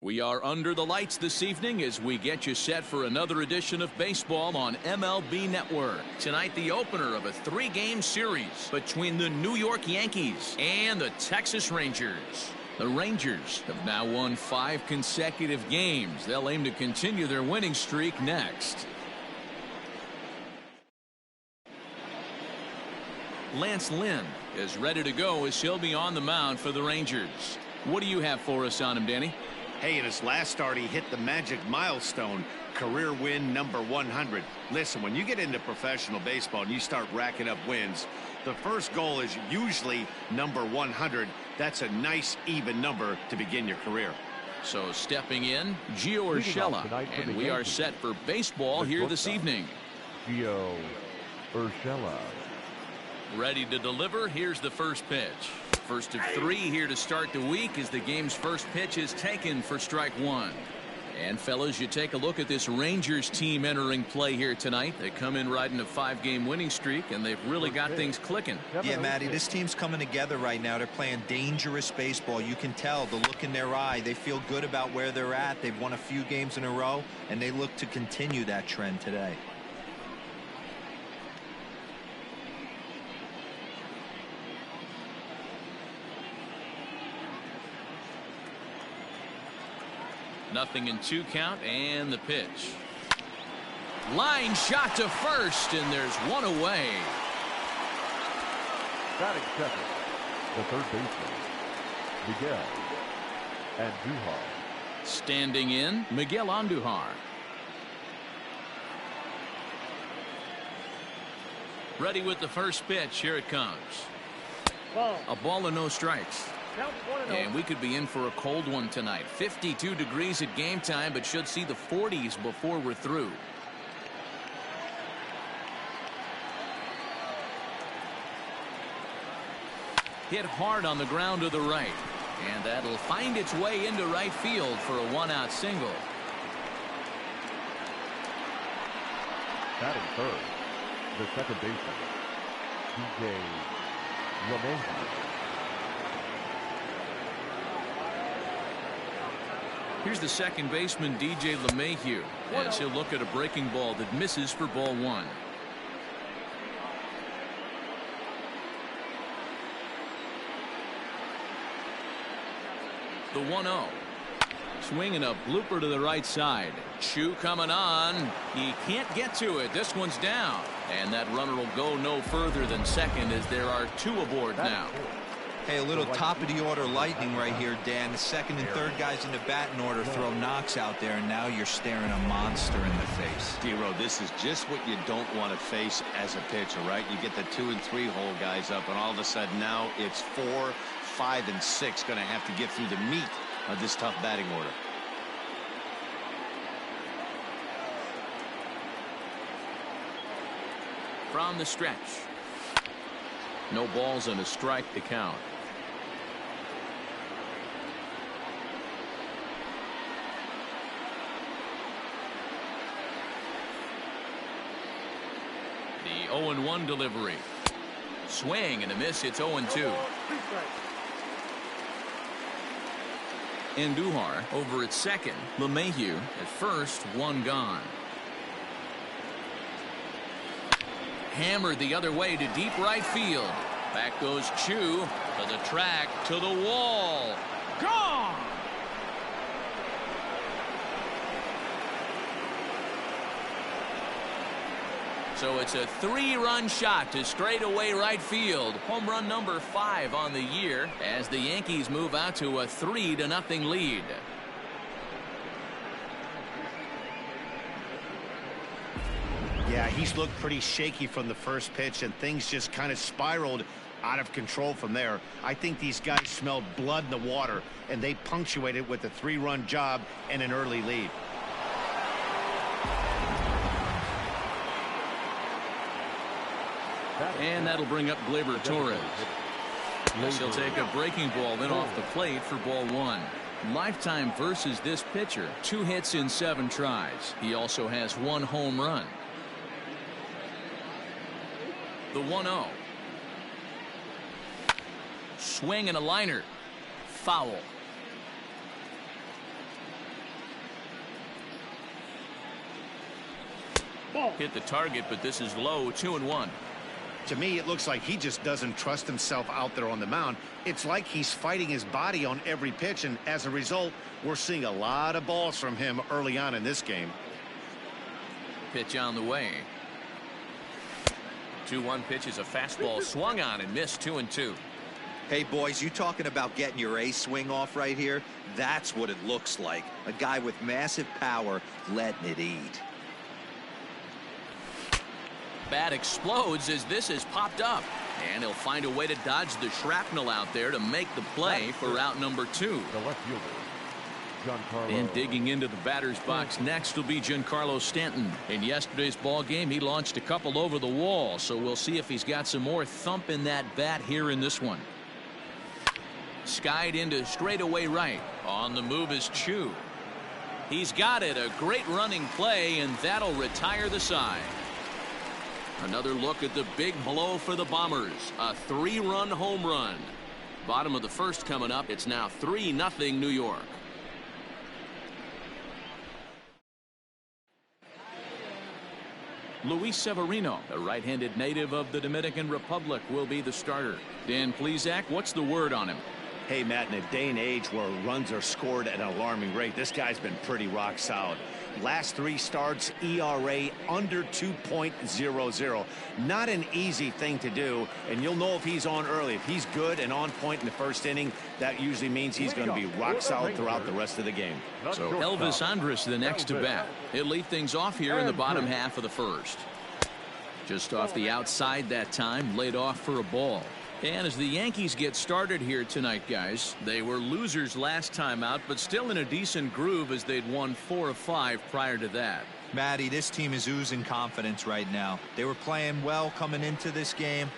We are under the lights this evening as we get you set for another edition of baseball on MLB Network. Tonight, the opener of a three-game series between the New York Yankees and the Texas Rangers. The Rangers have now won 5 consecutive games. They'll aim to continue their winning streak next. Lance Lynn is ready to go as he'll be on the mound for the Rangers. What do you have for us on him, Danny? Hey, in his last start, he hit the magic milestone, career win number 100. Listen, when you get into professional baseball and you start racking up wins, the first goal is usually number 100. That's a nice, even number to begin your career. So stepping in, Gio Urshela, and we are set for baseball here this evening. Gio Urshela. Ready to deliver. Here's the first pitch. First of 3 here to start the week as the game's first pitch is taken for strike 1. And fellas, you take a look at this Rangers team entering play here tonight. They come in riding a 5-game winning streak, and they've really got things clicking. Yeah, Matty, this team's coming together right now. They're playing dangerous baseball. You can tell the look in their eye. They feel good about where they're at. They've won a few games in a row, and they look to continue that trend today. Nothing in 2 count, and the pitch. Line shot to first, and there's one away. Batting second, the third baseman, Miguel Andujar. Standing in, Miguel Andujar. Ready with the first pitch. Here it comes. A ball and no strikes. And we could be in for a cold one tonight. 52 degrees at game time, but should see the 40s before we're through. Hit hard on the ground to the right. And that'll find its way into right field for a 1-out single. Batting third, the second baseman, DJ LeMahieu. Here's the second baseman, DJ LeMahieu, as he'll look at a breaking ball that misses for ball 1. The 1-0. Swinging a blooper to the right side. Chu coming on. He can't get to it. This one's down. And that runner will go no further than second as there are 2 aboard now. Hey, a little top-of-the-order lightning right here, Dan. The second and third guys in the batting order throw knocks out there, and now you're staring a monster in the face. D-Row, this is just what you don't want to face as a pitcher, right? You get the 2 and 3 hole guys up, and all of a sudden now it's 4, 5, and 6 going to have to get through the meat of this tough batting order. From the stretch. No balls and a strike to count. The 0-1 delivery. Swing and a miss. It's 0-2. Andujar over at second. LeMahieu at first. 1 gone. Hammered the other way to deep right field. Back goes Chu to the track, to the wall. Gone! So it's a 3-run shot to straightaway right field. Home run number 5 on the year as the Yankees move out to a 3-0 lead. Yeah, he's looked pretty shaky from the first pitch, and things just kind of spiraled out of control from there. I think these guys smelled blood in the water, and they punctuated with a 3-run job and an early lead. And that'll bring up Gleyber Torres. He'll take a breaking ball in off the plate for ball 1. Lifetime versus this pitcher, 2 hits in 7 tries. He also has 1 home run. The 1-0. Swing and a liner. Foul. Hit the target, but this is low, 2-1. To me, it looks like he just doesn't trust himself out there on the mound. It's like he's fighting his body on every pitch, and as a result, we're seeing a lot of balls from him early on in this game. Pitch on the way. 2-1 pitch is a fastball swung on and missed, 2-2. Hey, boys, you talking about getting your ace swing off right here? That's what it looks like. A guy with massive power letting it eat. Bat explodes as this has popped up. And he'll find a way to dodge the shrapnel out there to make the play for out number 2. The left fielder, Giancarlo. And digging into the batter's box next will be Giancarlo Stanton. In yesterday's ball game, he launched a couple over the wall, so we'll see if he's got some more thump in that bat here in this one. Skied into straightaway right. On the move is Chu. He's got it. A great running play, and that'll retire the side. Another look at the big blow for the Bombers. A 3-run home run. Bottom of the first coming up. It's now 3-0 New York. Luis Severino, the right-handed native of the Dominican Republic, will be the starter. Dan Plesac, what's the word on him? Hey, Matt, in a day and age where runs are scored at an alarming rate, this guy's been pretty rock solid. Last 3 starts, ERA under 2.00. Not an easy thing to do, and you'll know if he's on early. If he's good and on point in the first inning, that usually means he's going to be rock solid throughout the rest of the game. So Elvis Andrus the next to bat. He'll lead things off here in the bottom half of the first. Just off the outside that time, laid off for a ball. And as the Yankees get started here tonight, guys, they were losers last time out, but still in a decent groove as they'd won 4 of 5 prior to that. Matty, this team is oozing confidence right now. They were playing well coming into this game.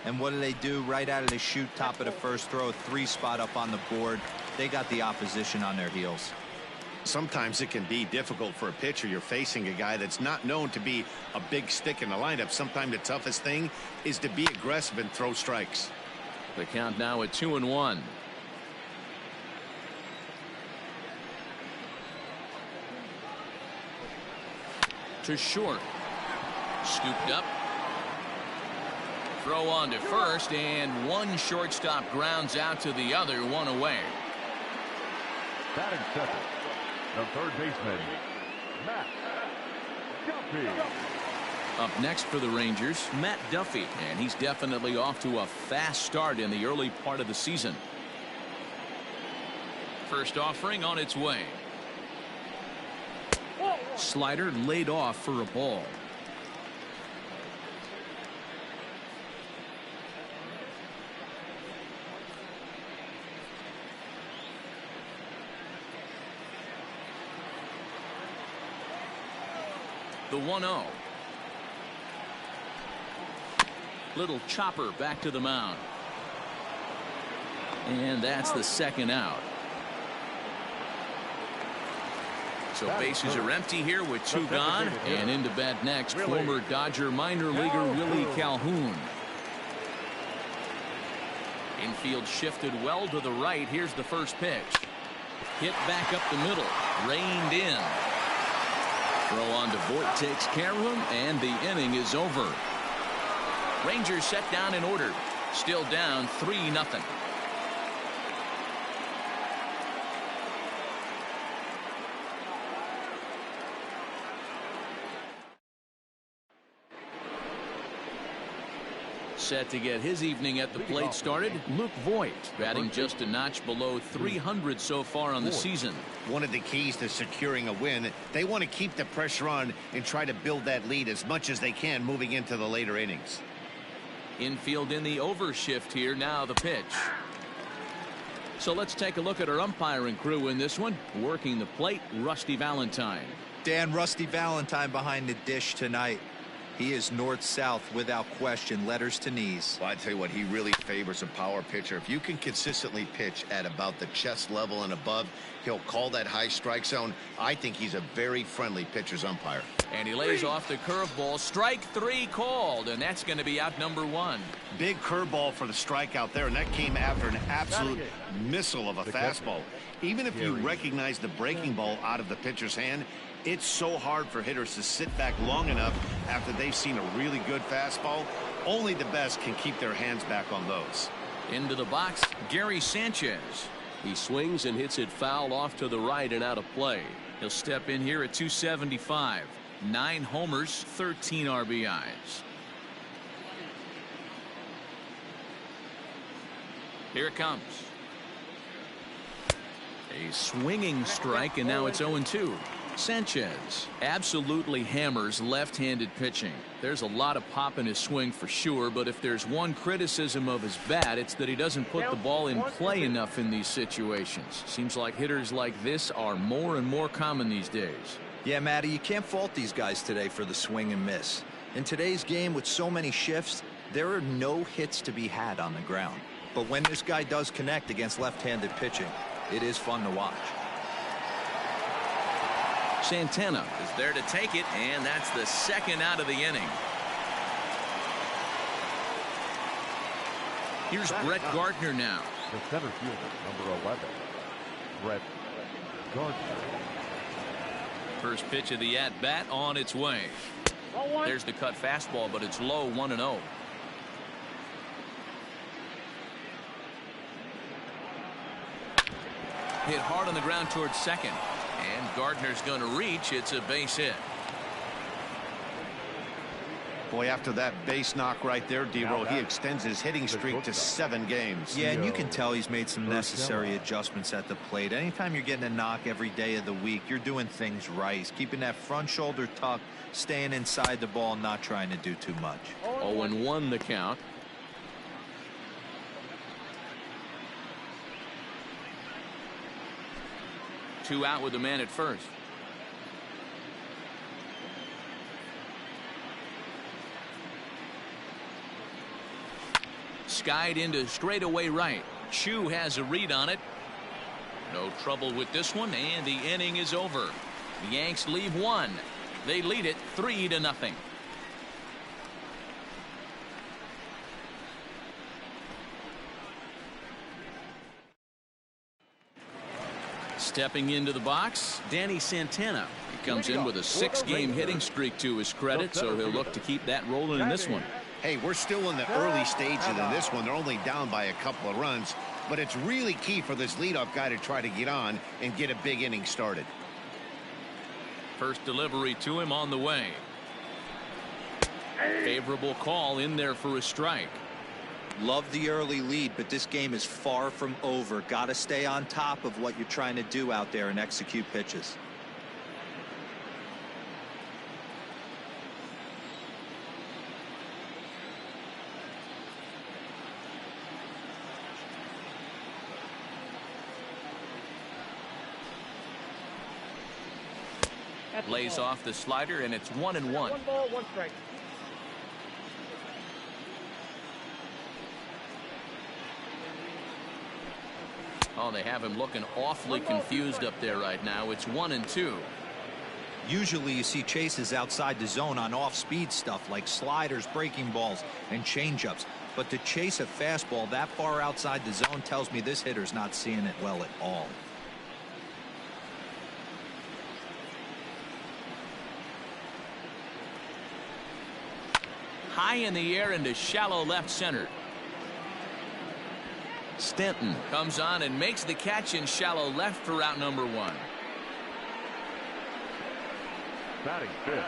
And what do? Right out of the chute, top of the first, throw a 3 spot up on the board. They got the opposition on their heels. Sometimes it can be difficult for a pitcher. You're facing a guy that's not known to be a big stick in the lineup. Sometimes the toughest thing is to be aggressive and throw strikes. The count now at 2-1. To short. Scooped up. Throw on to first, and one shortstop grounds out to the other, 1 away. Batting second, the third baseman, Matt Duffy. Up next for the Rangers, Matt Duffy, and he's definitely off to a fast start in the early part of the season. First offering on its way. Slider laid off for a ball. The 1-0. Little chopper back to the mound. And that's the second out. So bases are empty here with 2 gone. And into bat next, former Dodger minor leaguer Willie Calhoun. Infield shifted well to the right. Here's the first pitch. Hit back up the middle. Reined in. Throw on to Voit takes care of him, and the inning is over. Rangers set down in order. Still down 3-0. Set to get his evening at the plate started, Luke Voit, batting just a notch below 300 so far on the season. One of the keys to securing a win, they want to keep the pressure on and try to build that lead as much as they can moving into the later innings. Infield in the overshift here. Now the pitch. So let's take a look at our umpiring crew in this one. Working the plate, Rusty Valentine. Dan, Rusty Valentine behind the dish tonight. He is north-south without question, letters to knees. Well, I tell you what, he really favors a power pitcher. If you can consistently pitch at about the chest level and above, he'll call that high strike zone. I think he's a very friendly pitcher's umpire. And he lays off the curveball. Strike three called, and that's going to be out number one. Big curveball for the strikeout there, and that came after an absolute missile of a fastball. Even if you recognize the breaking ball out of the pitcher's hand, it's so hard for hitters to sit back long enough after they've seen a really good fastball. Only the best can keep their hands back on those. Into the box, Gary Sanchez. He swings and hits it foul off to the right and out of play. He'll step in here at 275. 9 homers, 13 RBIs. Here it comes. A swinging strike, and now it's 0-2. Sanchez absolutely hammers left-handed pitching. There's a lot of pop in his swing for sure, but if there's one criticism of his bat, it's that he doesn't put the ball in play enough in these situations. Seems like hitters like this are more and more common these days. Yeah, Matty, you can't fault these guys today for the swing and miss. In today's game with so many shifts, there are no hits to be had on the ground. But when this guy does connect against left-handed pitching, it is fun to watch. Santana is there to take it, and that's the second out of the inning. Here's Brett Gardner now. The center fielder, number 11, Brett Gardner. First pitch of the at-bat on its way. There's the cut fastball, but it's low, 1-0. Hit hard on the ground towards second. And Gardner's going to reach. It's a base hit. Boy, after that base knock right there, D-Roll, he extends his hitting streak to 7 games. Yeah, and you can tell he's made some necessary adjustments at the plate. Anytime you're getting a knock every day of the week, you're doing things right. He's keeping that front shoulder tucked, staying inside the ball, not trying to do too much. 0-1 the count. Two out with the man at first. Skied into straightaway right. Chu has a read on it. No trouble with this one, and the inning is over. The Yanks leave one. They lead it 3-0. Stepping into the box, Danny Santana. He comes in with a 6-game hitting streak to his credit, so he'll look to keep that rolling in this one. Hey, we're still in the early stages of this one. They're only down by a couple of runs, but it's really key for this leadoff guy to try to get on and get a big inning started. First delivery to him on the way. Favorable call in there for a strike. Love the early lead, but this game is far from over. Got to stay on top of what you're trying to do out there and execute pitches. Lays off the slider, and it's 1-1. 1 ball, 1 strike. Oh, they have him looking awfully confused up there right now. It's 1-2. Usually you see chases outside the zone on off-speed stuff like sliders, breaking balls, and changeups. But to chase a fastball that far outside the zone tells me this hitter's not seeing it well at all. High in the air into shallow left center. Stanton comes on and makes the catch in shallow left for out number 1. Batting fifth,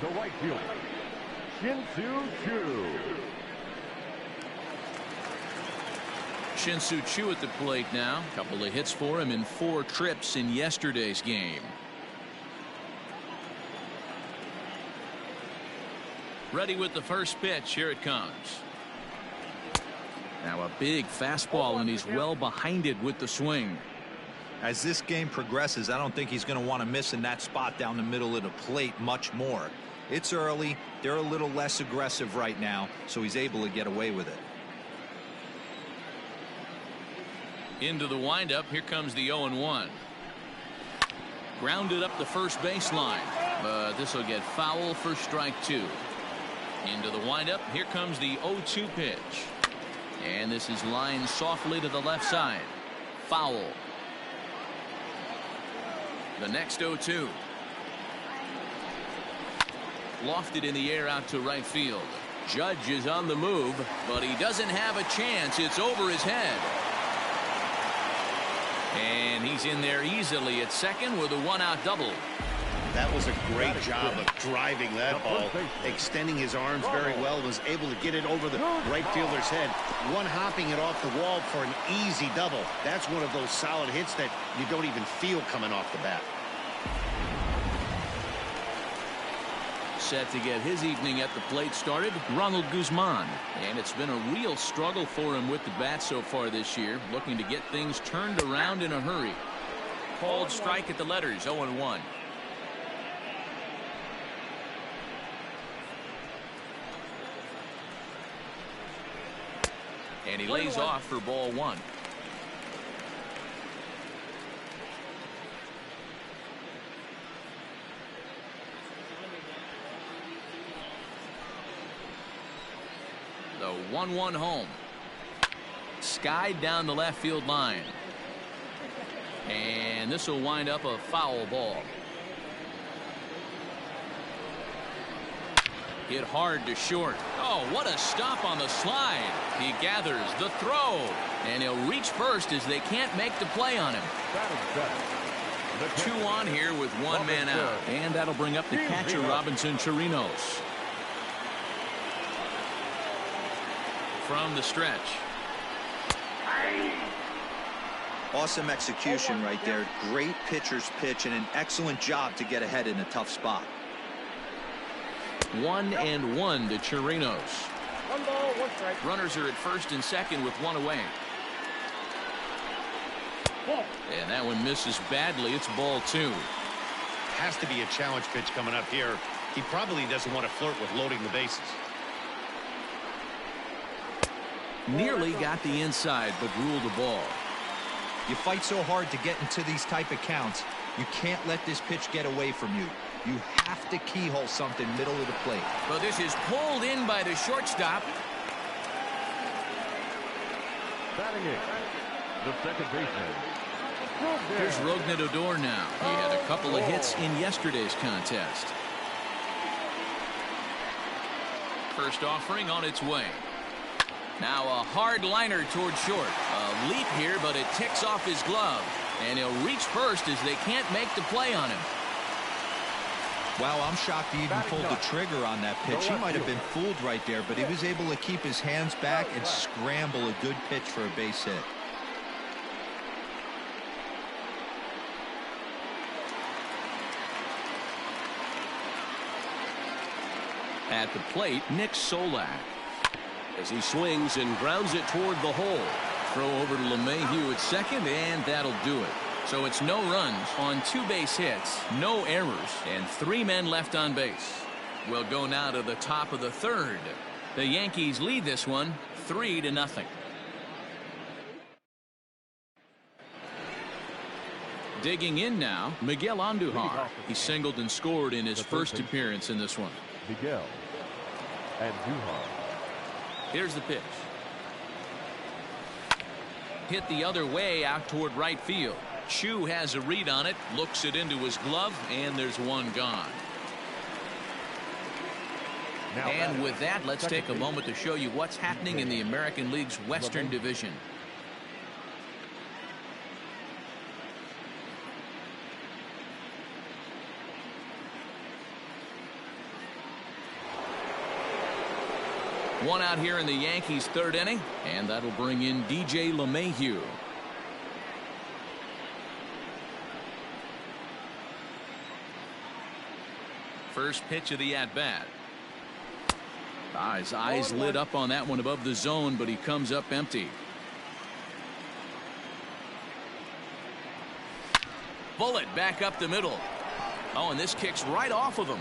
the right fielder, Shin-Soo Choo. Shin-Soo Choo at the plate now. A couple of hits for him in 4 trips in yesterday's game. Ready with the first pitch. Here it comes. Now a big fastball, and he's well behind it with the swing. As this game progresses, I don't think he's going to want to miss in that spot down the middle of the plate much more. It's early. They're a little less aggressive right now, so he's able to get away with it. Into the windup. Here comes the 0-1. Grounded up the first baseline, but this will get foul for strike 2. Into the windup. Here comes the 0-2 pitch. And this is lined softly to the left side. Foul. The next 0-2. Lofted in the air out to right field. Judge is on the move, but he doesn't have a chance. It's over his head. And he's in there easily at second with a 1-out double. That was a great job of driving that ball, extending his arms very well, was able to get it over the right fielder's head, one-hopping it off the wall for an easy double. That's one of those solid hits that you don't even feel coming off the bat. Set to get his evening at the plate started, Ronald Guzman. And it's been a real struggle for him with the bat so far this year, looking to get things turned around in a hurry. Called strike at the letters, 0-1. And he lays off for ball 1. The 1-1 home. Skied down the left field line. And this will wind up a foul ball. Hit hard to short. Oh, what a stop on the slide. He gathers the throw. And he'll reach first as they can't make the play on him. 2 on here with 1 man out. And that'll bring up the catcher, Robinson Chirinos. From the stretch. Awesome execution right there. Great pitcher's pitch and an excellent job to get ahead in a tough spot. 1-1 to Chirinos. 1 ball, 1 strike. Runners are at first and second with 1 away. And that one misses badly. It's ball 2. Has to be a challenge pitch coming up here. He probably doesn't want to flirt with loading the bases. Nearly got the inside, but ruled the ball. You fight so hard to get into these type of counts. You can't let this pitch get away from you. You have to keyhole something middle of the plate. Well, this is pulled in by the shortstop. Batting in, the second baseman. Here's Rougned Odor now. He had a couple of hits in yesterday's contest. First offering on its way. Now a hard liner toward short. A leap here, but it ticks off his glove. And he'll reach first as they can't make the play on him. Wow, I'm shocked he even pulled the trigger on that pitch. He might have been fooled right there, but he was able to keep his hands back and scramble a good pitch for a base hit. At the plate, Nick Solak. As he swings and grounds it toward the hole. Throw over to LeMahieu at second, and that'll do it. So it's no runs on 2 base hits, no errors, and 3 men left on base. We'll go now to the top of the 3rd. The Yankees lead this one 3-0. Digging in now, Miguel Andujar. He singled and scored in his first appearance in this one. Miguel Andujar. Here's the pitch. Hit the other way out toward right field. Choo has a read on it, looks it into his glove, and there's 1 gone. And with that, let's take a moment to show you what's happening in the American League's Western Division. One out here in the Yankees' third inning, and that'll bring in DJ LeMahieu. First pitch of the at-bat. His eyes lit up on that one above the zone, but he comes up empty. Bullet back up the middle. Oh, and this kicks right off of him.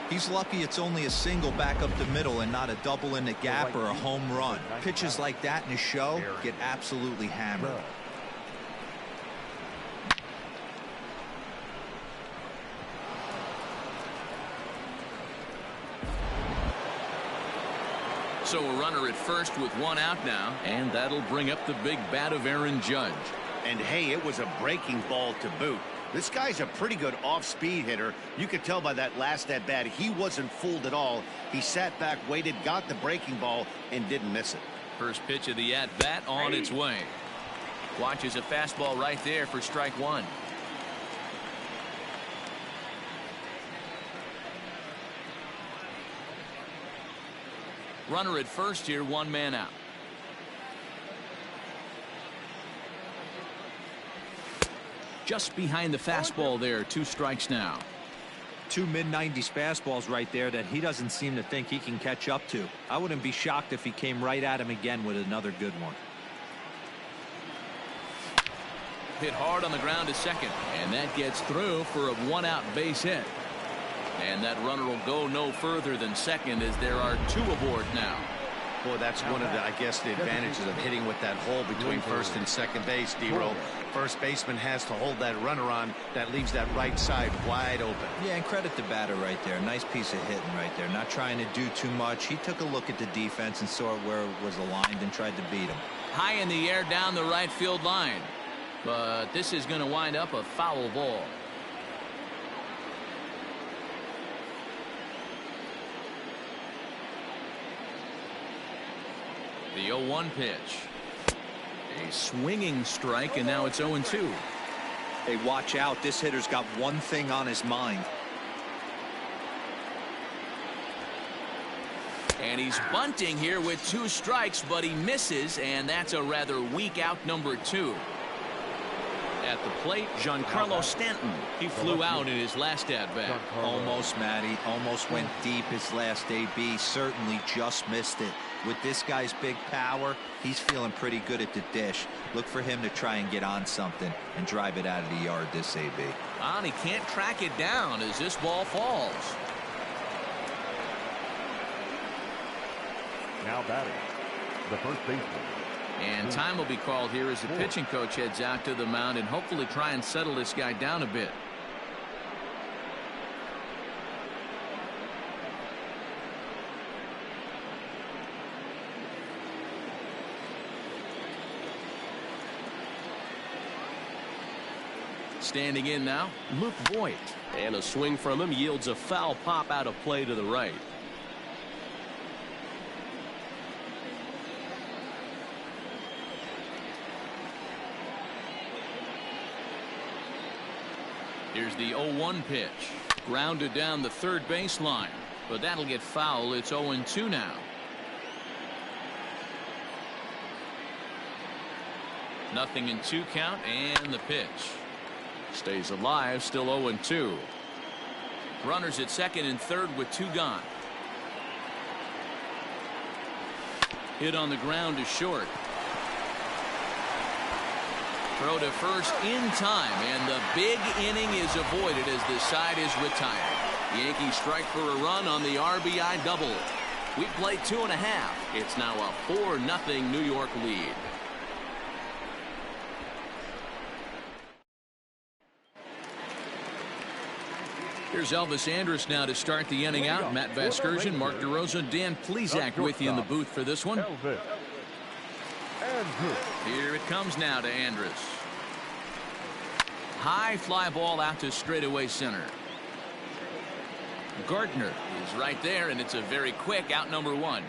He's lucky it's only a single back up the middle and not a double in the gap or a home run. Pitches like that in a show get absolutely hammered. So a runner at first with one out now, and that'll bring up the big bat of Aaron Judge. And hey, it was a breaking ball to boot. This guy's a pretty good off-speed hitter. You could tell by that last at-bat he wasn't fooled at all. He sat back, waited, got the breaking ball, and didn't miss it. First pitch of the at-bat on its way. Watches a fastball right there for strike one. Runner at first here, one man out. Just behind the fastball there, 2 strikes now. 2 mid-90s fastballs right there that he doesn't seem to think he can catch up to. I wouldn't be shocked if he came right at him again with another good one. Hit hard on the ground to second, and that gets through for a 1-out base hit. And that runner will go no further than second as there are 2 aboard now. Boy, that's one of the, I guess, the advantages of hitting with that hole between first and second base, D-Roll. First baseman has to hold that runner on. That leaves that right side wide open. Yeah, and credit the batter right there. Nice piece of hitting right there. Not trying to do too much. He took a look at the defense and saw where it was aligned and tried to beat him. High in the air down the right field line. But this is going to wind up a foul ball. The 0-1 pitch. A swinging strike, and now it's 0-2. Hey, watch out. This hitter's got one thing on his mind. And he's bunting here with 2 strikes, but he misses, and that's a rather weak out number 2. At the plate, Giancarlo Stanton. He flew out in his last at-bat. Almost, Matty. Almost went deep his last AB. Certainly just missed it. With this guy's big power, he's feeling pretty good at the dish. Look for him to try and get on something and drive it out of the yard this AB. And he can't track it down as this ball falls. Now batting, the first baseman. And time will be called here as the pitching coach heads out to the mound and hopefully try and settle this guy down a bit. Standing in now, Luke Voigt. And a swing from him yields a foul pop out of play to the right. Here's the 0-1 pitch. Grounded down the third baseline, but that'll get foul. It's 0-2 now. Nothing in 2 count, and the pitch. Stays alive, still 0-2. Runners at second and third with 2 gone. Hit on the ground to short. Throw to first in time, and the big inning is avoided as the side is retired. Yankees strike for a run on the RBI double. We play 2.5. It's now a 4-0 New York lead. Here's Elvis Andrus now to start the inning out. Matt Vasgersian, Mark DeRosa, Dan Plesac with you in the booth for this one. Here it comes now to Andrus. High fly ball out to straightaway center. Gardner is right there, and it's a very quick out number 1.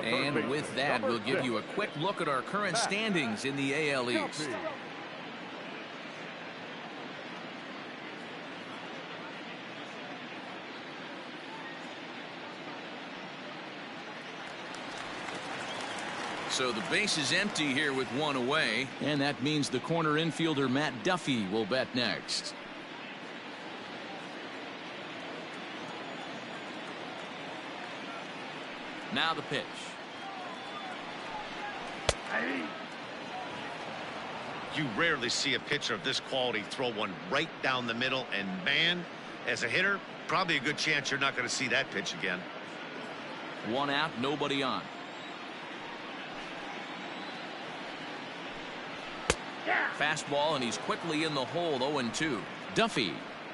And with that, we'll give you a quick look at our current standings in the AL East. So the base is empty here with one away, and that means the corner infielder Matt Duffy will bat next. Now the pitch. You rarely see a pitcher of this quality throw one right down the middle, and man, as a hitter, probably a good chance you're not going to see that pitch again. One out, nobody on. Fastball, and he's quickly in the hole. 0-2. Duffy,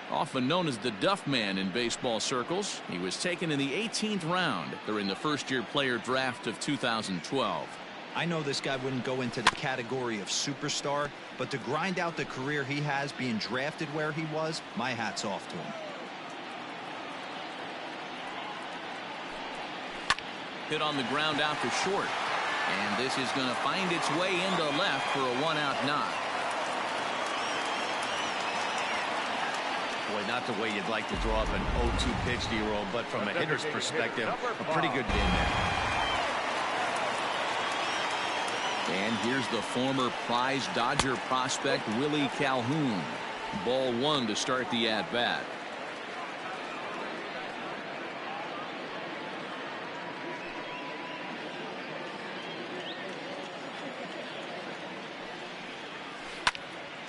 often known as the Duff Man in baseball circles. He was taken in the 18th round during the first-year player draft of 2012. I know this guy wouldn't go into the category of superstar, but to grind out the career he has being drafted where he was, my hat's off to him. Hit on the ground out to short. And this is going to find its way into left for a one-out knock. Boy, not the way you'd like to draw up an 0-2 pitch, D-roll, but from a hitter's perspective, a pretty good game there. And here's the former prize Dodger prospect Willie Calhoun. Ball one to start the at-bat.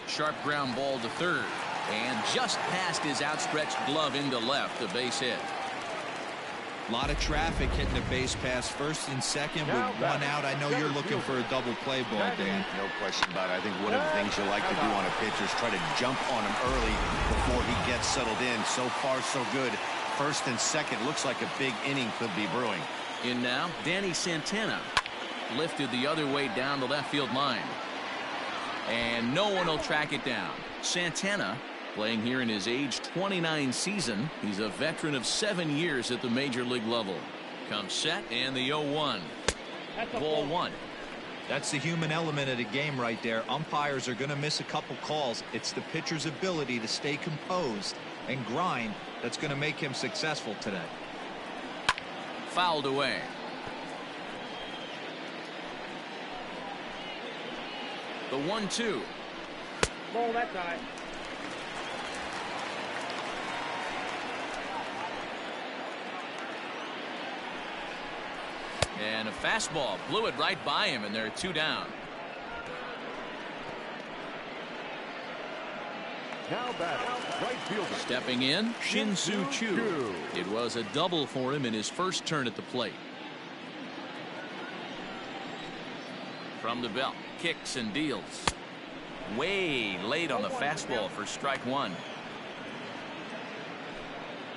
Sharp ground ball to third, and just past his outstretched glove into left, a base hit. A lot of traffic hitting the base pass first and second with one out. I know you're looking for a double play ball, Dan. No question about it. I think one of the things you like to do on a pitcher is try to jump on him early before he gets settled in. So far, so good. First and second, looks like a big inning could be brewing. In now, Danny Santana lifted the other way down the left field line. And no one will track it down. Santana playing here in his age 29 season. He's a veteran of 7 years at the major league level. Comes set and the 0-1. Ball one. That's the human element of the game right there. Umpires are going to miss a couple calls. It's the pitcher's ability to stay composed and grind that's going to make him successful today. Fouled away. The 1-2. Ball that time. And a fastball blew it right by him, and there are two down. Now batting, right fielder. Stepping in, Shin-Soo Choo. It was a double for him in his first turn at the plate. From the belt, kicks and deals. Way late on the fastball for strike one.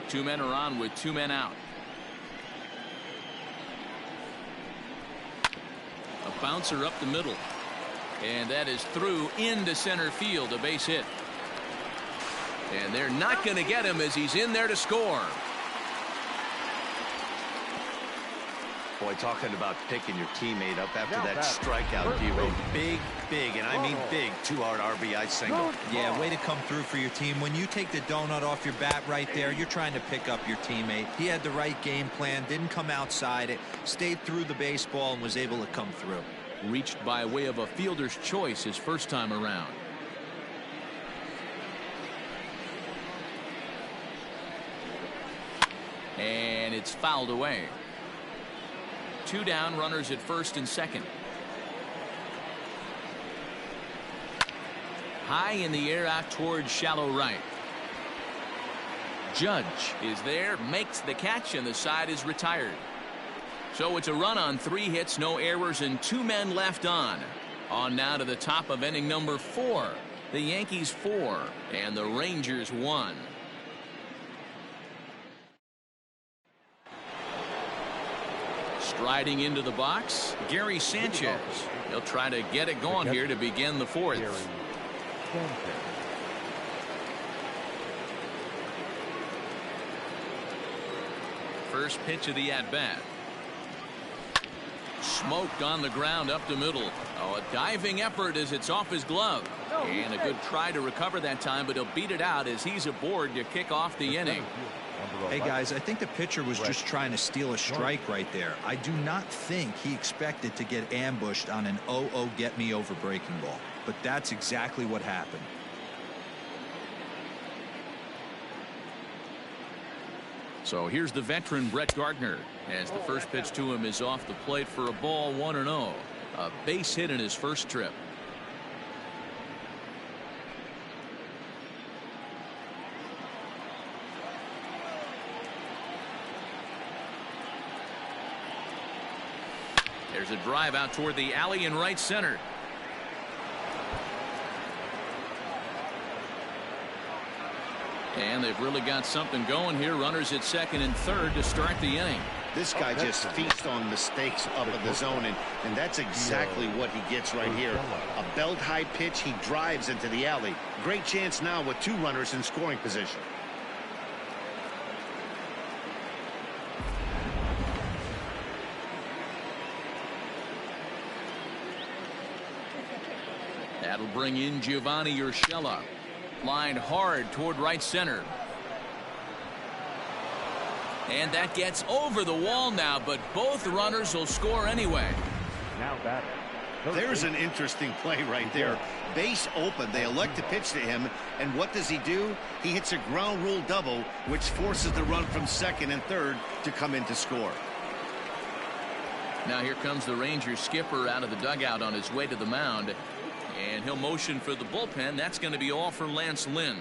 Two men are on with two men out. A bouncer up the middle. And that is through into center field, a base hit. And they're not going to get him as he's in there to score. Boy, talking about picking your teammate up after that strikeout, D-Roll. Big, and I mean big, 2-out RBI single. Yeah, way to come through for your team. When you take the donut off your bat right there, you're trying to pick up your teammate. He had the right game plan, didn't come outside it, stayed through the baseball, and was able to come through. Reached by way of a fielder's choice his first time around. And it's fouled away. Two down, runners at first and second. High in the air out towards shallow right. Judge is there, makes the catch, and the side is retired. So it's a run on 3 hits, no errors, and 2 men left on. On now to the top of inning number 4. The Yankees 4 and the Rangers 1. Striding into the box, Gary Sanchez. He'll try to get it going here to begin the 4th. First pitch of the at-bat. Smoked on the ground up the middle. Oh, a diving effort as it's off his glove. And a good try to recover that time, but he'll beat it out as he's aboard to kick off the inning. Hey, guys, I think the pitcher was just trying to steal a strike right there. I do not think he expected to get ambushed on an 0-0 get-me-over breaking ball. But that's exactly what happened. So here's the veteran Brett Gardner as the first pitch to him is off the plate for a ball, 1-0. A base hit in his first trip. There's a drive out toward the alley in right center. And they've really got something going here. Runners at second and third to start the inning. This guy just feasts on mistakes up in the zone, and that's exactly what he gets right here. A belt high pitch, he drives into the alley. Great chance now with two runners in scoring position. That'll bring in Giovanni Urshela. Lined hard toward right center. And that gets over the wall now, but both runners will score anyway. Now batting. There's an interesting play right there. Base open. They elect to pitch to him. And what does he do? He hits a ground rule double, which forces the run from second and third to come in to score. Now here comes the Rangers skipper out of the dugout on his way to the mound. And he'll motion for the bullpen. That's going to be all for Lance Lynn.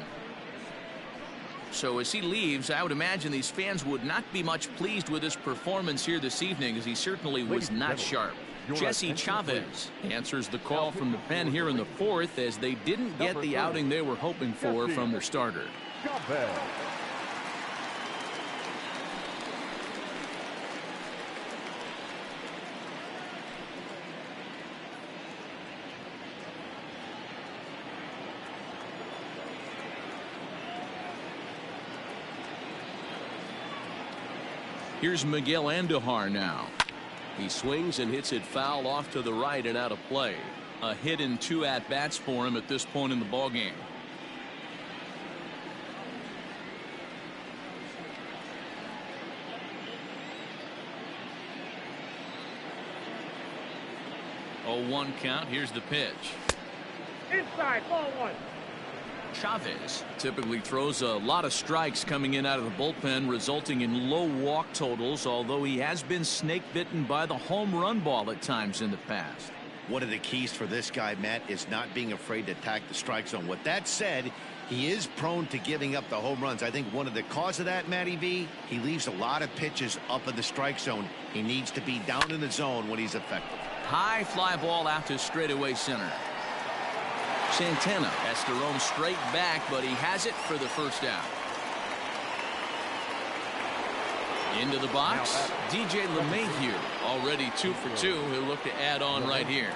So as he leaves, I would imagine these fans would not be much pleased with his performance here this evening, as he certainly was not sharp. Jesse Chavez answers the call from the pen here in the fourth, as they didn't get the outing they were hoping for from their starter. Chavez. Here's Miguel Andujar now. He swings and hits it foul off to the right and out of play. A hit and 2 at-bats for him at this point in the ballgame. Oh, 1 count. Here's the pitch. Inside, ball 1. Chavez typically throws a lot of strikes coming in out of the bullpen, resulting in low walk totals, although he has been snake bitten by the home run ball at times in the past. One of the keys for this guy, Matt, is not being afraid to attack the strike zone. With that said, he is prone to giving up the home runs. I think one of the cause of that, Matty V, he leaves a lot of pitches up in the strike zone. He needs to be down in the zone when he's effective. High fly ball out to straightaway center. Santana has to roam straight back, but he has it for the first out. Into the box, DJ LeMahieu, already 2 for 2. He'll look to add on right here.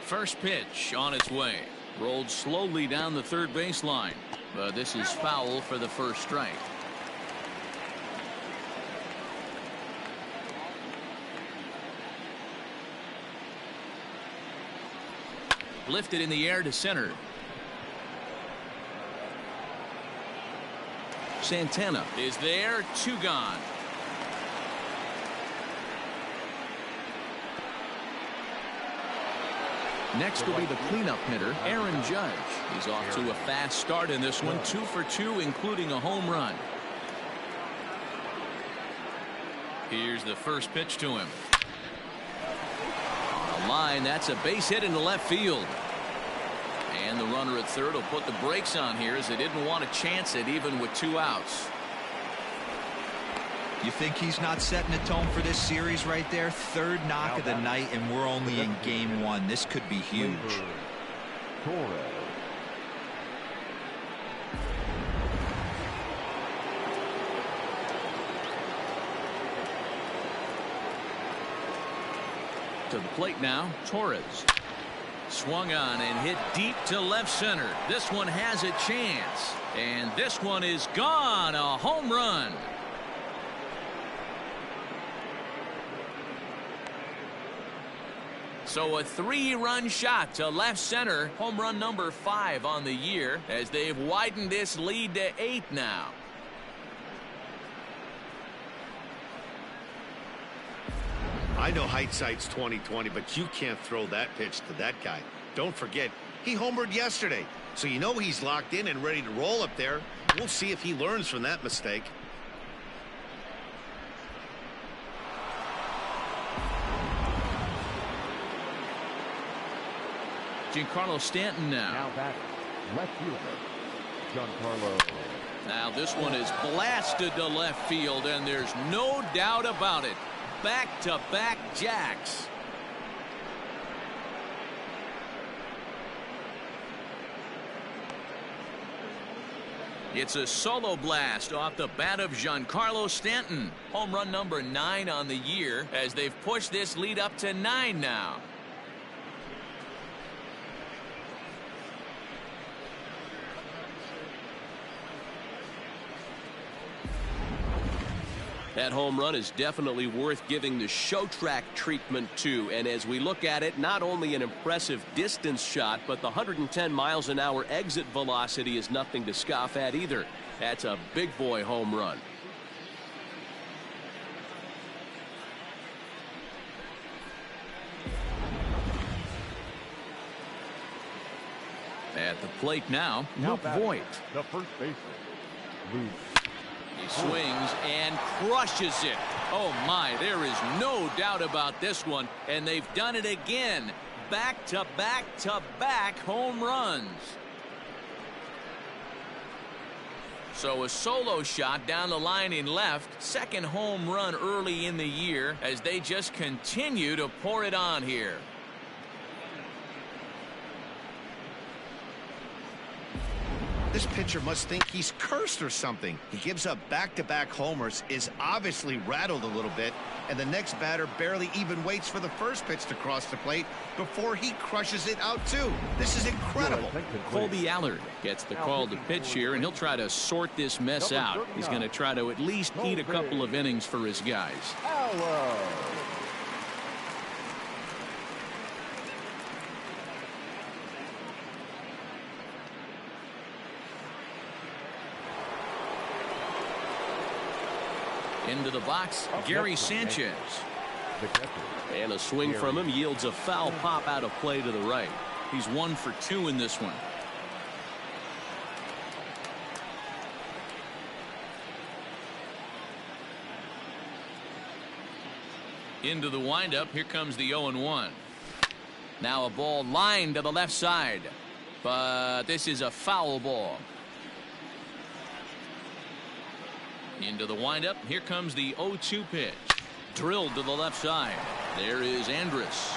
First pitch on its way. Rolled slowly down the third baseline, but this is foul for the first strike. Lifted in the air to center. Santana is there, 2 gone. Next will be the cleanup hitter, Aaron Judge. He's off to a fast start in this one, 2 for 2, including a home run. Here's the first pitch to him. On the line, that's a base hit into left field. And the runner at third will put the brakes on here, as they didn't want to chance it even with 2 outs. You think he's not setting a tone for this series right there? Third knock of the night, and we're only in game 1. This could be huge. To the plate now, Torres. Swung on and hit deep to left center. This one has a chance. And this one is gone. A home run. So a 3-run shot to left center. Home run number 5 on the year as they've widened this lead to 8 now. I know hindsight's 20/20, but you can't throw that pitch to that guy. Don't forget, he homered yesterday, so you know he's locked in and ready to roll up there. We'll see if he learns from that mistake. Giancarlo Stanton now. Now back, left fielder, Giancarlo. Now this one is blasted to left field, and there's no doubt about it. Back-to-back jacks. It's a solo blast off the bat of Giancarlo Stanton. Home run number 9 on the year as they've pushed this lead up to 9 now. That home run is definitely worth giving the show track treatment to. And as we look at it, not only an impressive distance shot, but the 110 miles an hour exit velocity is nothing to scoff at either. That's a big boy home run. At the plate now, Luke Voigt. The first baseman, Luke. He swings and crushes it. Oh my, there is no doubt about this one, and they've done it again. Back-to-back-to-back home runs. So a solo shot down the line in left. Second home run early in the year as they just continue to pour it on here. This pitcher must think he's cursed or something. He gives up back-to-back homers, is obviously rattled a little bit, and the next batter barely even waits for the first pitch to cross the plate before he crushes it out too. This is incredible. Colby Allard gets the call to pitch here, and he'll try to sort this mess out. He's going to try to at least eat a couple of innings for his guys. Into the box, Gary Sanchez. And a swing from him yields a foul pop out of play to the right. He's 1 for 2 in this one. Into the windup. Here comes the 0-1. Now a ball lined to the left side, but this is a foul ball. Into the windup. Here comes the 0-2 pitch. Drilled to the left side. There is Andrus.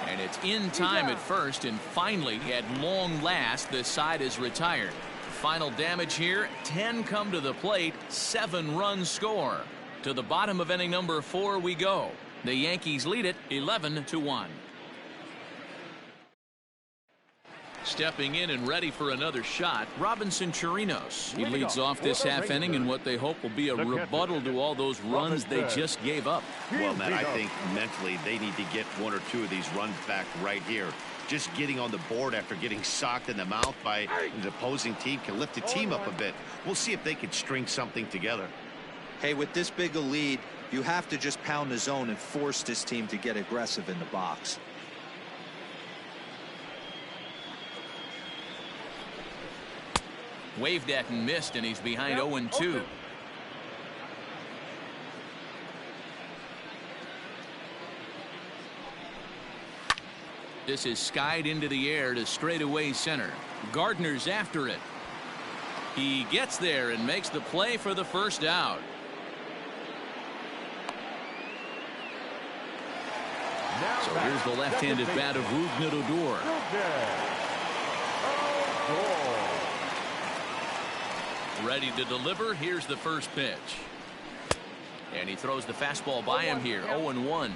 And it's in time at first, and finally, at long last, the side is retired. Final damage here, 10 come to the plate, 7 runs score. To the bottom of inning number 4 we go. The Yankees lead it 11-1. Stepping in and ready for another shot, Robinson Chirinos. He leads off this half inning in what they hope will be a rebuttal to all those runs they just gave up. Well, Matt, I think mentally they need to get 1 or 2 of these runs back right here. Just getting on the board after getting socked in the mouth by the opposing team can lift the team up a bit. We'll see if they can string something together. Hey, with this big a lead, you have to just pound the zone and force this team to get aggressive in the box. Waved at and missed, and he's behind 0-2. This is skied into the air to straightaway center. Gardner's after it. He gets there and makes the play for the first out. So here's the left-handed bat of Rougned Odor. Ready to deliver. Here's the first pitch. And he throws the fastball by him here. 0-1.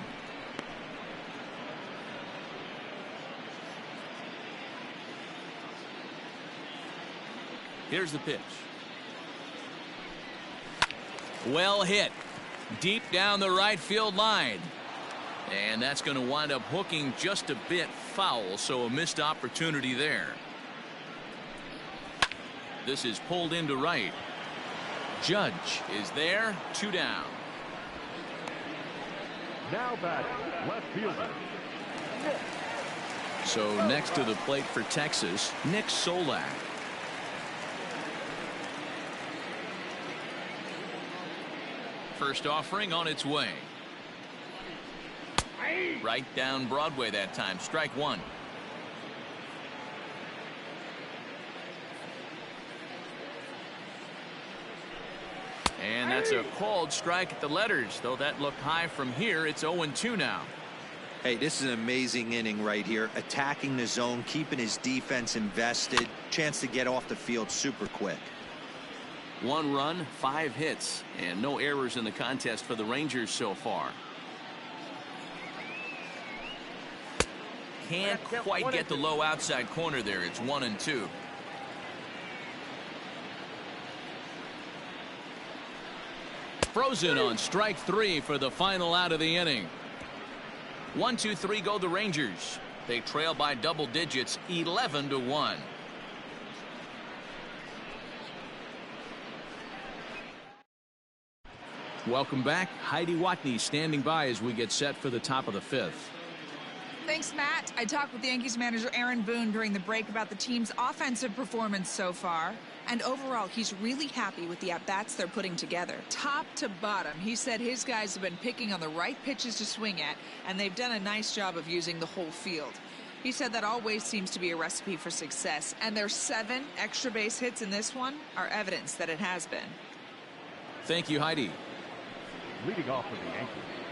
Here's the pitch. Well hit. Deep down the right field line. And that's going to wind up hooking just a bit foul, so a missed opportunity there. This is pulled into right. Judge is there, 2 down. Now batting, left fielder. So next to the plate for Texas, Nick Solak. First offering on its way. Right down Broadway that time. Strike 1. And that's a called strike at the letters. Though that looked high from here, it's 0-2 now. Hey, this is an amazing inning right here. Attacking the zone, keeping his defense invested. Chance to get off the field super quick. 1 run, 5 hits, and no errors in the contest for the Rangers so far. Can't quite get the low outside corner there. It's 1-2. Frozen on strike 3 for the final out of the inning. 1-2-3 go the Rangers. They trail by double digits, 11-1. Welcome back. Heidi Watney standing by as we get set for the top of the 5th. Thanks, Matt. I talked with Yankees manager Aaron Boone during the break about the team's offensive performance so far. And overall, he's really happy with the at-bats they're putting together. Top to bottom, he said his guys have been picking on the right pitches to swing at, and they've done a nice job of using the whole field. He said that always seems to be a recipe for success, and their 7 extra base hits in this one are evidence that it has been. Thank you, Heidi. Leading off for the Yankees.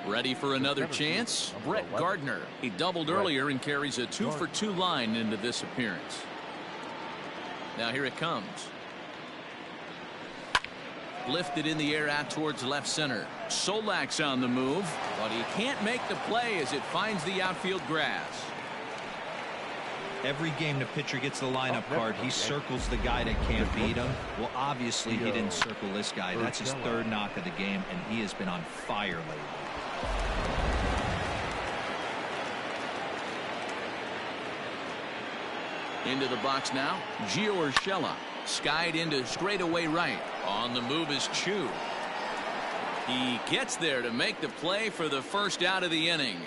Ready for another chance? Brett Gardner. He doubled earlier and carries a 2-for-2 line into this appearance. Now here it comes. Lifted in the air out towards left center. Solak's on the move, but he can't make the play as it finds the outfield grass. Every game the pitcher gets the lineup card, he circles the guy that can't beat him. Well, obviously he didn't circle this guy. That's his 3rd knock of the game, and he has been on fire lately. Into the box now, Gio Urshela. Skied into straightaway right. On the move is Chu. He gets there to make the play for the first out of the inning.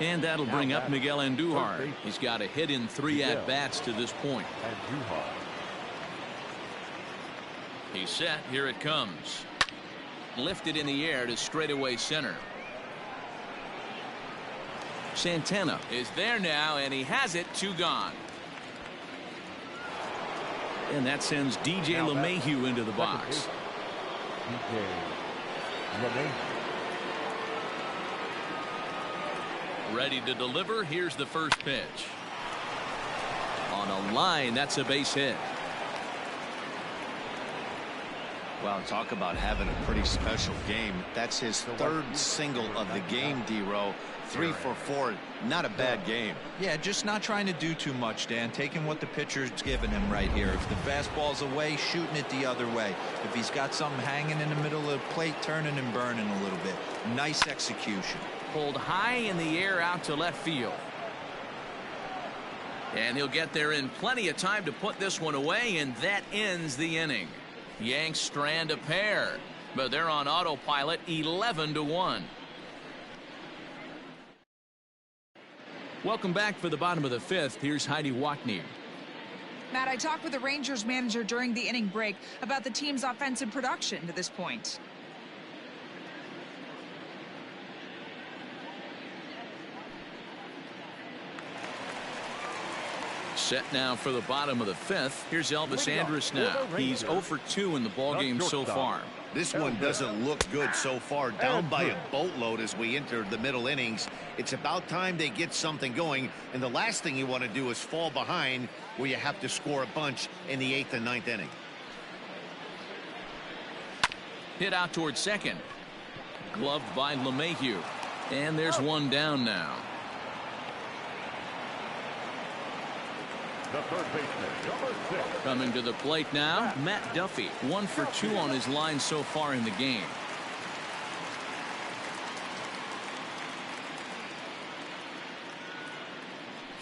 And that'll bring up Miguel Andujar. He's got a hit in 3 at-bats to this point. He's set. Here it comes. Lifted in the air to straightaway center. Santana is there now, and he has it. 2 gone. And that sends DJ LeMahieu into the box. Ready to deliver. Here's the first pitch. On a line, that's a base hit. Well, talk about having a pretty special game. That's his 3rd single of the game, D-Row. 3 for 4. Not a bad game. Yeah, just not trying to do too much, Dan. Taking what the pitcher's giving him right here. If the fastball's away, shooting it the other way. If he's got something hanging in the middle of the plate, turning and burning a little bit. Nice execution. Pulled high in the air out to left field. And he'll get there in plenty of time to put this one away, and that ends the inning. Yanks strand a pair, but they're on autopilot, 11-1. Welcome back for the bottom of the 5th. Here's Heidi Watney. Matt, I talked with the Rangers manager during the inning break about the team's offensive production to this point. Set now for the bottom of the 5th. Here's Elvis Andrus now. He's 0 for 2 in the ballgame so far. This one doesn't look good so far. Down by a boatload as we enter the middle innings. It's about time they get something going. And the last thing you want to do is fall behind where you have to score a bunch in the 8th and 9th inning. Hit out towards second. Gloved by LeMahieu. And there's one down now. The third baseman, number 6. Coming to the plate now, Matt Duffy. 1 for 2 on his line so far in the game.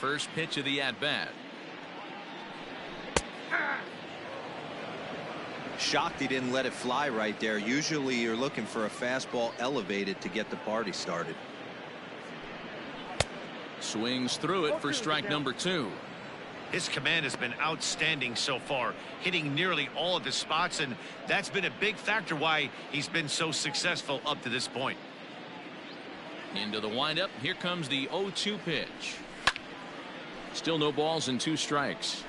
First pitch of the at-bat. Shocked he didn't let it fly right there. Usually you're looking for a fastball elevated to get the party started. Swings through it for strike number 2. His command has been outstanding so far, hitting nearly all of his spots, and that's been a big factor why he's been so successful up to this point. Into the windup. Here comes the 0-2 pitch. Still no balls and 2 strikes.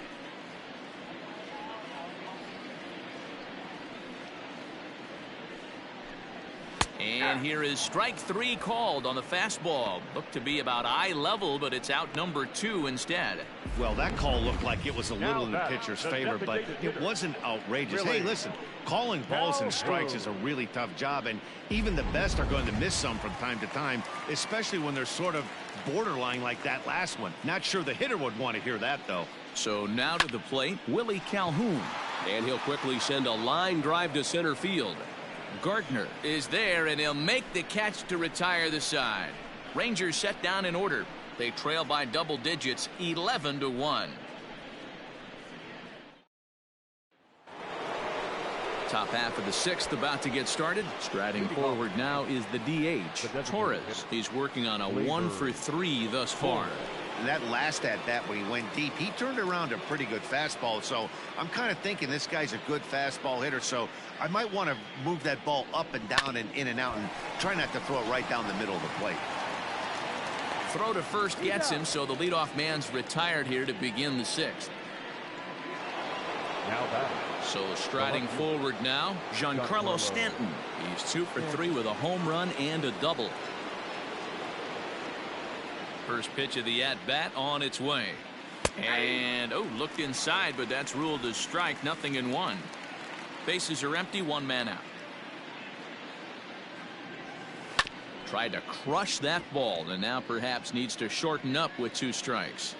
And here is strike 3 called on the fastball. Looked to be about eye level, but it's out number 2 instead. Well, that call looked like it was a little in the pitcher's favor, but it wasn't outrageous. Hey, listen, calling balls and strikes is a really tough job, and even the best are going to miss some from time to time, especially when they're sort of borderline like that last one. Not sure the hitter would want to hear that, though. So now to the plate, Willie Calhoun. And he'll quickly send a line drive to center field. Gardner is there, and he'll make the catch to retire the side. Rangers set down in order. They trail by double digits, 11-1. Top half of the 6th about to get started. Striding forward now is the DH, Torres. He's working on a 1-for-3 thus far. That last at-bat when he went deep, he turned around a pretty good fastball, so I'm kind of thinking this guy's a good fastball hitter, so I might want to move that ball up and down and in and out and try not to throw it right down the middle of the plate. Throw to first gets him, so the leadoff man's retired here to begin the 6th. Now back. So striding forward now, Giancarlo Stanton. He's 2 for 3 with a home run and a double. First pitch of the at-bat on its way. And, looked inside, but that's ruled as strike, 0-1. Bases are empty, 1 man out. Tried to crush that ball, and now perhaps needs to shorten up with 2 strikes.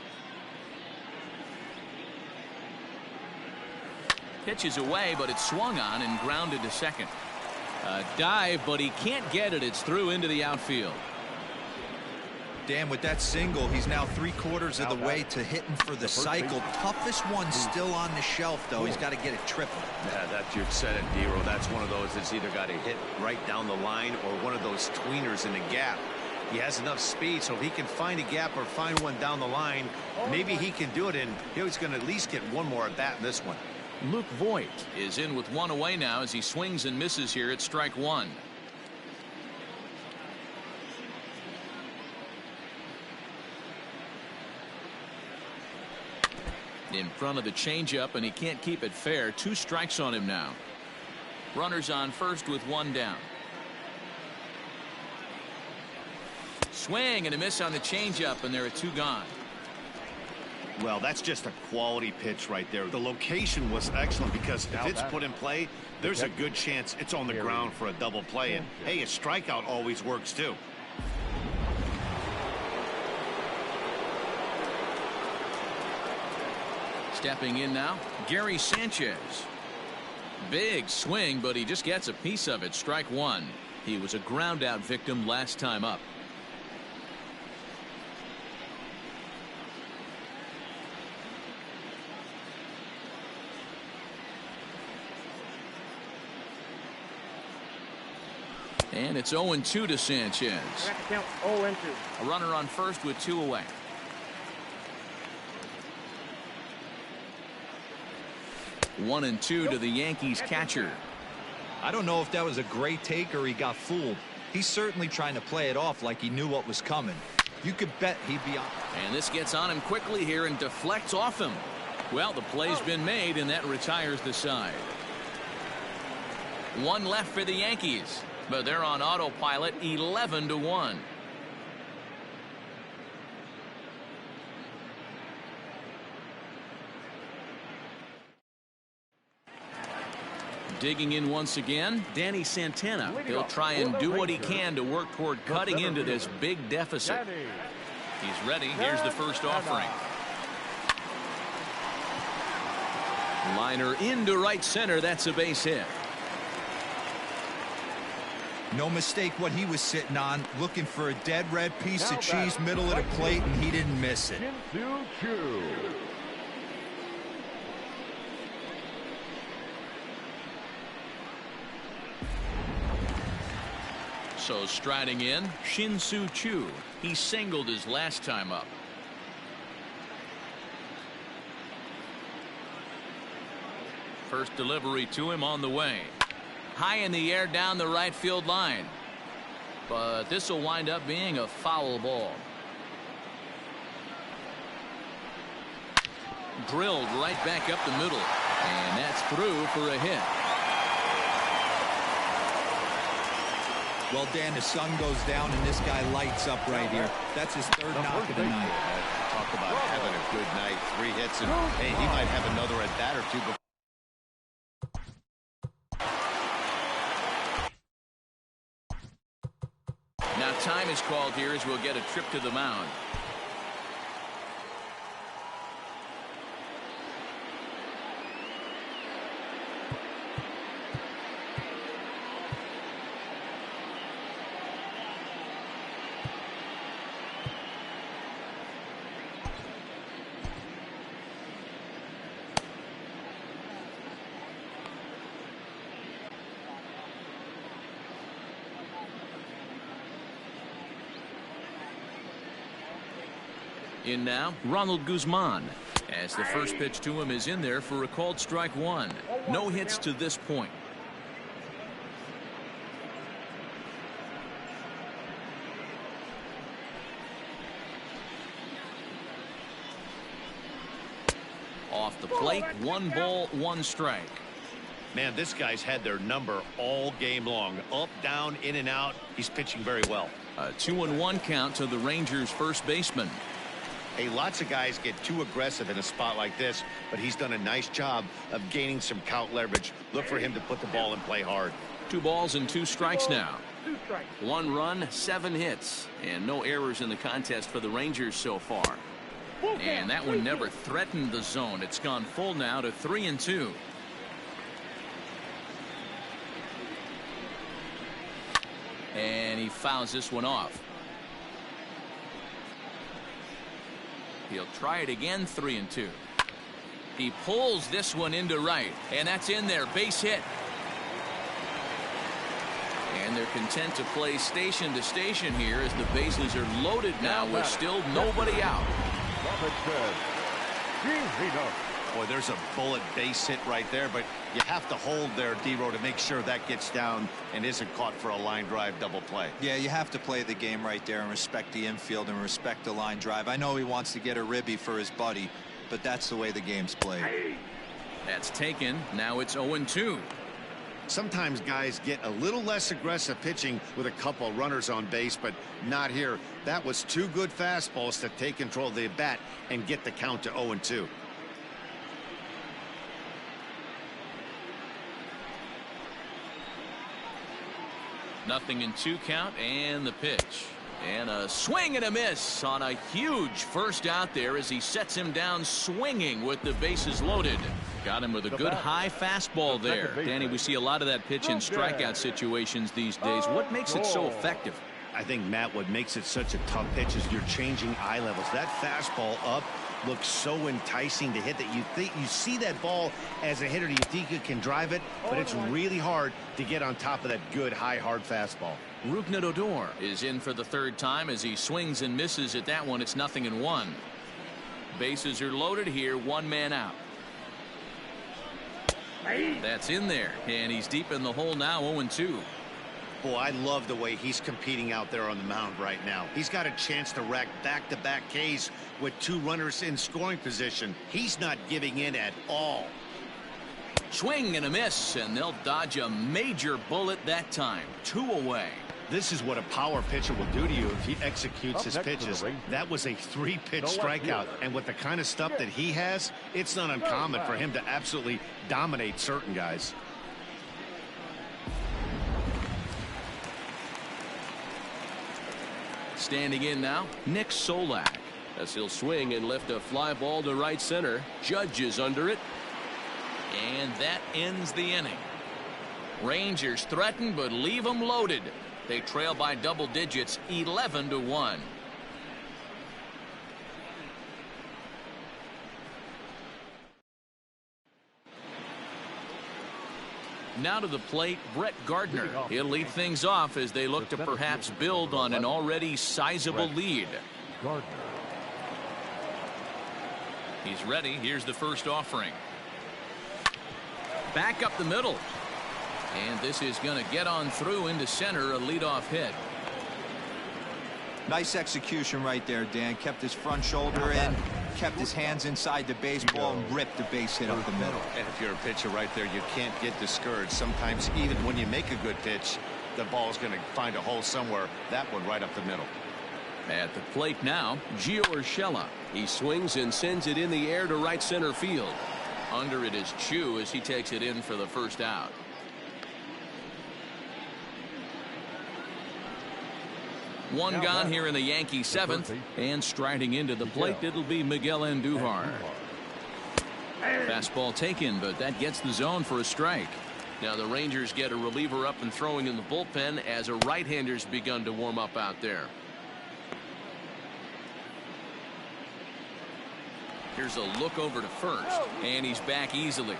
Pitch is away, but it's swung on and grounded to second. A dive, but he can't get it. It's through into the outfield. Dan, with that single, he's now 3/4 of the way to hitting for the cycle. Toughest one still on the shelf, though. He's got to get it triple. Yeah, that's you've said it, Dero. That's one of those that's either got to hit right down the line or one of those tweeners in the gap. He has enough speed, so if he can find a gap or find one down the line, maybe he can do it, and he's going to at least get one more at bat in this one. Luke Voigt is in with 1 away now as he swings and misses here at strike 1. In front of the changeup, and he can't keep it fair. 2 strikes on him now. Runners on first with 1 down. Swing and a miss on the changeup, and there are 2 gone. Well, that's just a quality pitch right there. The location was excellent because if it's put in play, there's a good chance it's on the ground for a double play. And hey, a strikeout always works too. Stepping in now, Gary Sanchez. Big swing, but he just gets a piece of it. Strike 1. He was a ground out victim last time up. And it's 0-2 to Sanchez. Count 0-2. A runner on first with 2 away. One and 2 to the Yankees catcher. I don't know if that was a great take or he got fooled. He's certainly trying to play it off like he knew what was coming. You could bet he'd be on. And this gets on him quickly here and deflects off him. Well, the play's been made, and that retires the side. 1 left for the Yankees, but they're on autopilot, 11-1. Digging in once again, Danny Santana. He'll try and do what he can to work toward cutting into this big deficit. He's ready. Here's the first offering. Liner into right center. That's a base hit. No mistake what he was sitting on, looking for a dead red piece of cheese middle of the plate, and he didn't miss it. So striding in, Shin-Soo Choo. He singled his last time up. First delivery to him on the way. High in the air down the right field line. But this will wind up being a foul ball. Drilled right back up the middle. And that's through for a hit. Well, Dan, the sun goes down and this guy lights up right here. That's his third knock of the night. Talk about having a good night. 3 hits, and hey, he might have another at bat or two before. Now time is called here as we'll get a trip to the mound. In now, Ronald Guzman, as the first pitch to him is in there for a called strike one. No hits to this point. Off the plate, 1 ball, 1 strike. Man, this guy's had their number all game long. Up, down, in and out. He's pitching very well. A 2-1 count to the Rangers' first baseman. Hey, lots of guys get too aggressive in a spot like this, but he's done a nice job of gaining some count leverage. Look for him to put the ball in play hard. 2 balls and 2 strikes now. 2 strikes. 1 run, 7 hits, and no errors in the contest for the Rangers so far. And that one never threatened the zone. It's gone full now to 3-2. And he fouls this one off. He'll try it again, 3-2. He pulls this one into right, and that's in there, base hit. And they're content to play station to station here as the bases are loaded now with still nobody out. Boy, there's a bullet base hit right there, but you have to hold there, D-Row, to make sure that gets down and isn't caught for a line drive double play. Yeah, you have to play the game right there and respect the infield and respect the line drive. I know he wants to get a ribby for his buddy, but that's the way the game's played. That's taken. Now it's 0-2. Sometimes guys get a little less aggressive pitching with a couple runners on base, but not here. That was 2 good fastballs to take control of the bat and get the count to 0-2. Nothing in 2 count, and the pitch. And a swing and a miss on a huge first out there as he sets him down swinging with the bases loaded. Got him with a good high fastball there. Danny, we see a lot of that pitch in strikeout situations these days. What makes it so effective? I think, Matt, what makes it such a tough pitch is you're changing eye levels. That fastball up looks so enticing to hit that you see that ball as a hitter, you think you can drive it, but it's really hard to get on top of that good high hard fastball. Rougned Odor is in for the 3rd time as he swings and misses at that one. It's 0-1. Bases are loaded here, 1 man out. That's in there, and he's deep in the hole now, 0-2. Boy, I love the way he's competing out there on the mound right now. He's got a chance to rack back-to-back Ks with 2 runners in scoring position. He's not giving in at all. Swing and a miss, and they'll dodge a major bullet that time. 2 away. This is what a power pitcher will do to you if he executes his pitches. That was a 3-pitch strikeout, and with the kind of stuff that he has, it's not uncommon for him to absolutely dominate certain guys. Standing in now, Nick Solak. As he'll swing and lift a fly ball to right center. Judge is under it. And that ends the inning. Rangers threaten but leave them loaded. They trail by double digits, 11-1. Now to the plate, Brett Gardner. He'll lead things off as they look to perhaps build on an already sizable lead. Gardner. He's ready. Here's the first offering. Back up the middle. And this is going to get on through into center, a leadoff hit. Nice execution right there, Dan. Kept his front shoulder in, kept his hands inside the baseball, and ripped the base hit up the middle. And if you're a pitcher right there, you can't get discouraged. Sometimes even when you make a good pitch, the ball's going to find a hole somewhere. That one right up the middle. At the plate now, Gio Urshela. He swings and sends it in the air to right center field. Under it is Chu as he takes it in for the first out. One gone here in the Yankee seventh, and striding into the plate, it'll be Miguel Andujar. Fastball taken, but that gets the zone for a strike. Now the Rangers get a reliever up and throwing in the bullpen as a right-hander's begun to warm up out there. Here's a look over to first, and he's back easily.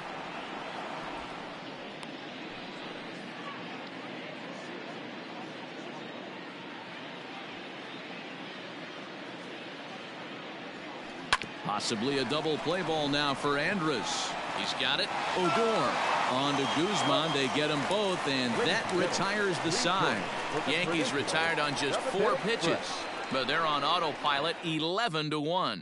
Possibly a double play ball now for Andrus. He's got it. Odor on to Guzman. They get them both, and that retires the side. Yankees retired on just 4 pitches, but they're on autopilot, 11-1.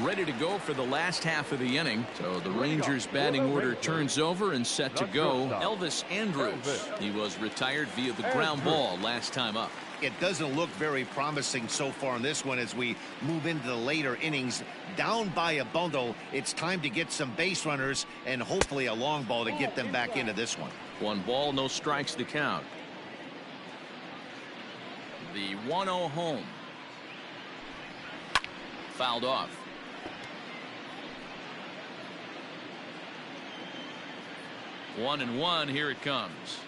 Ready to go for the last half of the inning. So the Rangers batting order turns over and set to go. Elvis Andrus. He was retired via the ground ball last time up. It doesn't look very promising so far in this one as we move into the later innings. Down by a bundle, it's time to get some base runners and hopefully a long ball to get them back into this one. 1 ball, no strikes to count. The 1-0 home. Fouled off. 1-1, here it comes.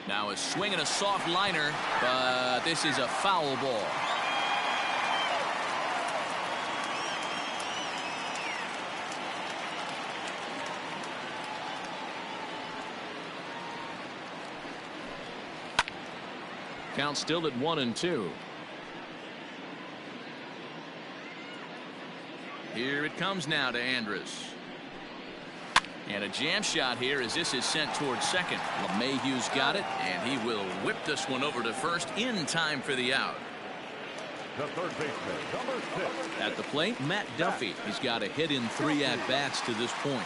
Now a swing and a soft liner, but this is a foul ball. Count still at 1-2. Here it comes now to Andrus. And a jam shot here as this is sent towards second. LeMahieu's got it, and he will whip this one over to first in time for the out. The third baseman, number 6. At the plate, Matt Duffy. He's got a hit in 3 at-bats to this point.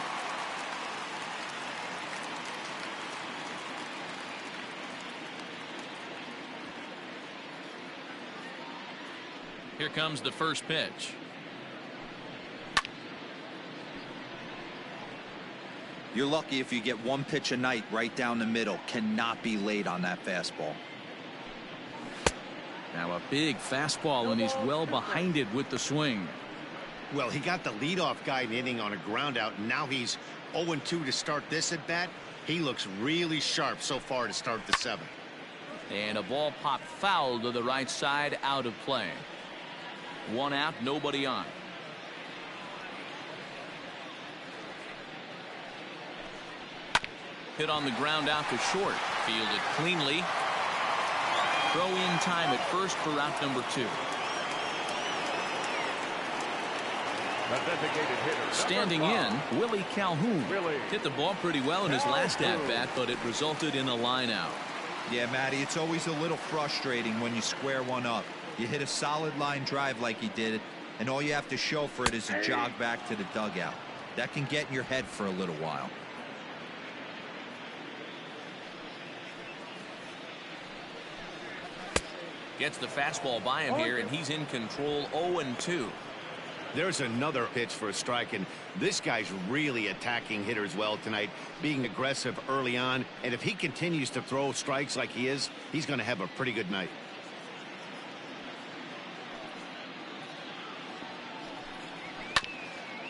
Here comes the first pitch. You're lucky if you get 1 pitch a night right down the middle. Cannot be late on that fastball. Now a big fastball, and he's well behind it with the swing. Well, he got the leadoff guy in the inning on a ground out. And now he's 0-2 to start this at bat. He looks really sharp so far to start the 7th. And a ball popped foul to the right side, out of play. 1 out, nobody on. Hit on the ground out to short. Fielded cleanly. Throw in time at first for out number 2. Standing in, Willie Calhoun. Hit the ball pretty well in his last at-bat, but it resulted in a line out. Yeah, Matty, it's always a little frustrating when you square one up. You hit a solid line drive like he did, and all you have to show for it is a jog back to the dugout. That can get in your head for a little while. Gets the fastball by him here, and he's in control. 0-2. There's another pitch for a strike, and this guy's really attacking hitters well tonight, being aggressive early on. And if he continues to throw strikes like he is, he's going to have a pretty good night.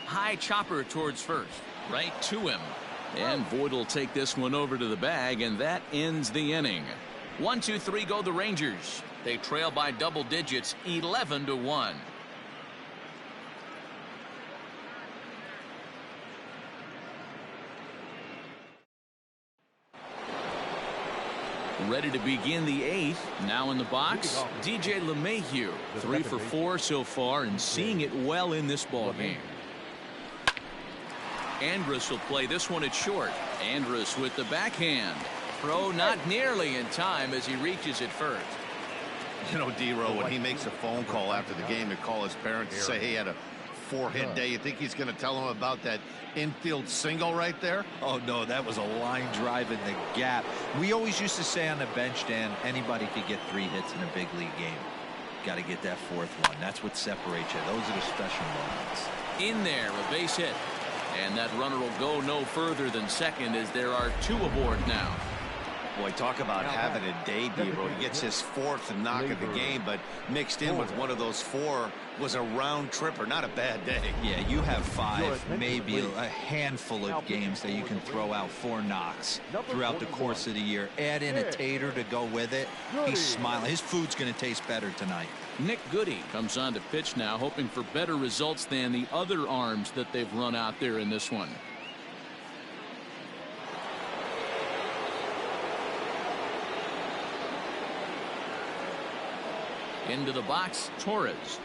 High chopper towards first. Right to him. And Voigt will take this one over to the bag, and that ends the inning. 1-2-3 go the Rangers. They trail by double digits, 11-1. Ready to begin the 8th. Now in the box, DJ LeMahieu. 3 for 4 so far and seeing it well in this ball game. Andrus will play this one at short. Andrus with the backhand. Throw not nearly in time as he reaches it first. You know, D-Row, when he makes a phone call after the game to call his parents and say he had a 4-hit day, you think he's going to tell them about that infield single right there? Oh, no, that was a line drive in the gap. We always used to say on the bench, Dan, anybody could get 3 hits in a big league game. Got to get that 4th one. That's what separates you. Those are the special moments. In there, a base hit. And that runner will go no further than second as there are 2 aboard now. Boy, talk about having a day, D-Row. He gets his 4th knock of the game, but mixed in with one of those 4 was a round tripper. Not a bad day. Yeah, you have 5, maybe a handful of games that you can throw out 4 knocks throughout the course of the year. Add in a tater to go with it. He's smiling. His food's going to taste better tonight. Nick Goody comes on to pitch now, hoping for better results than the other arms that they've run out there in this one. Into the box, Torres,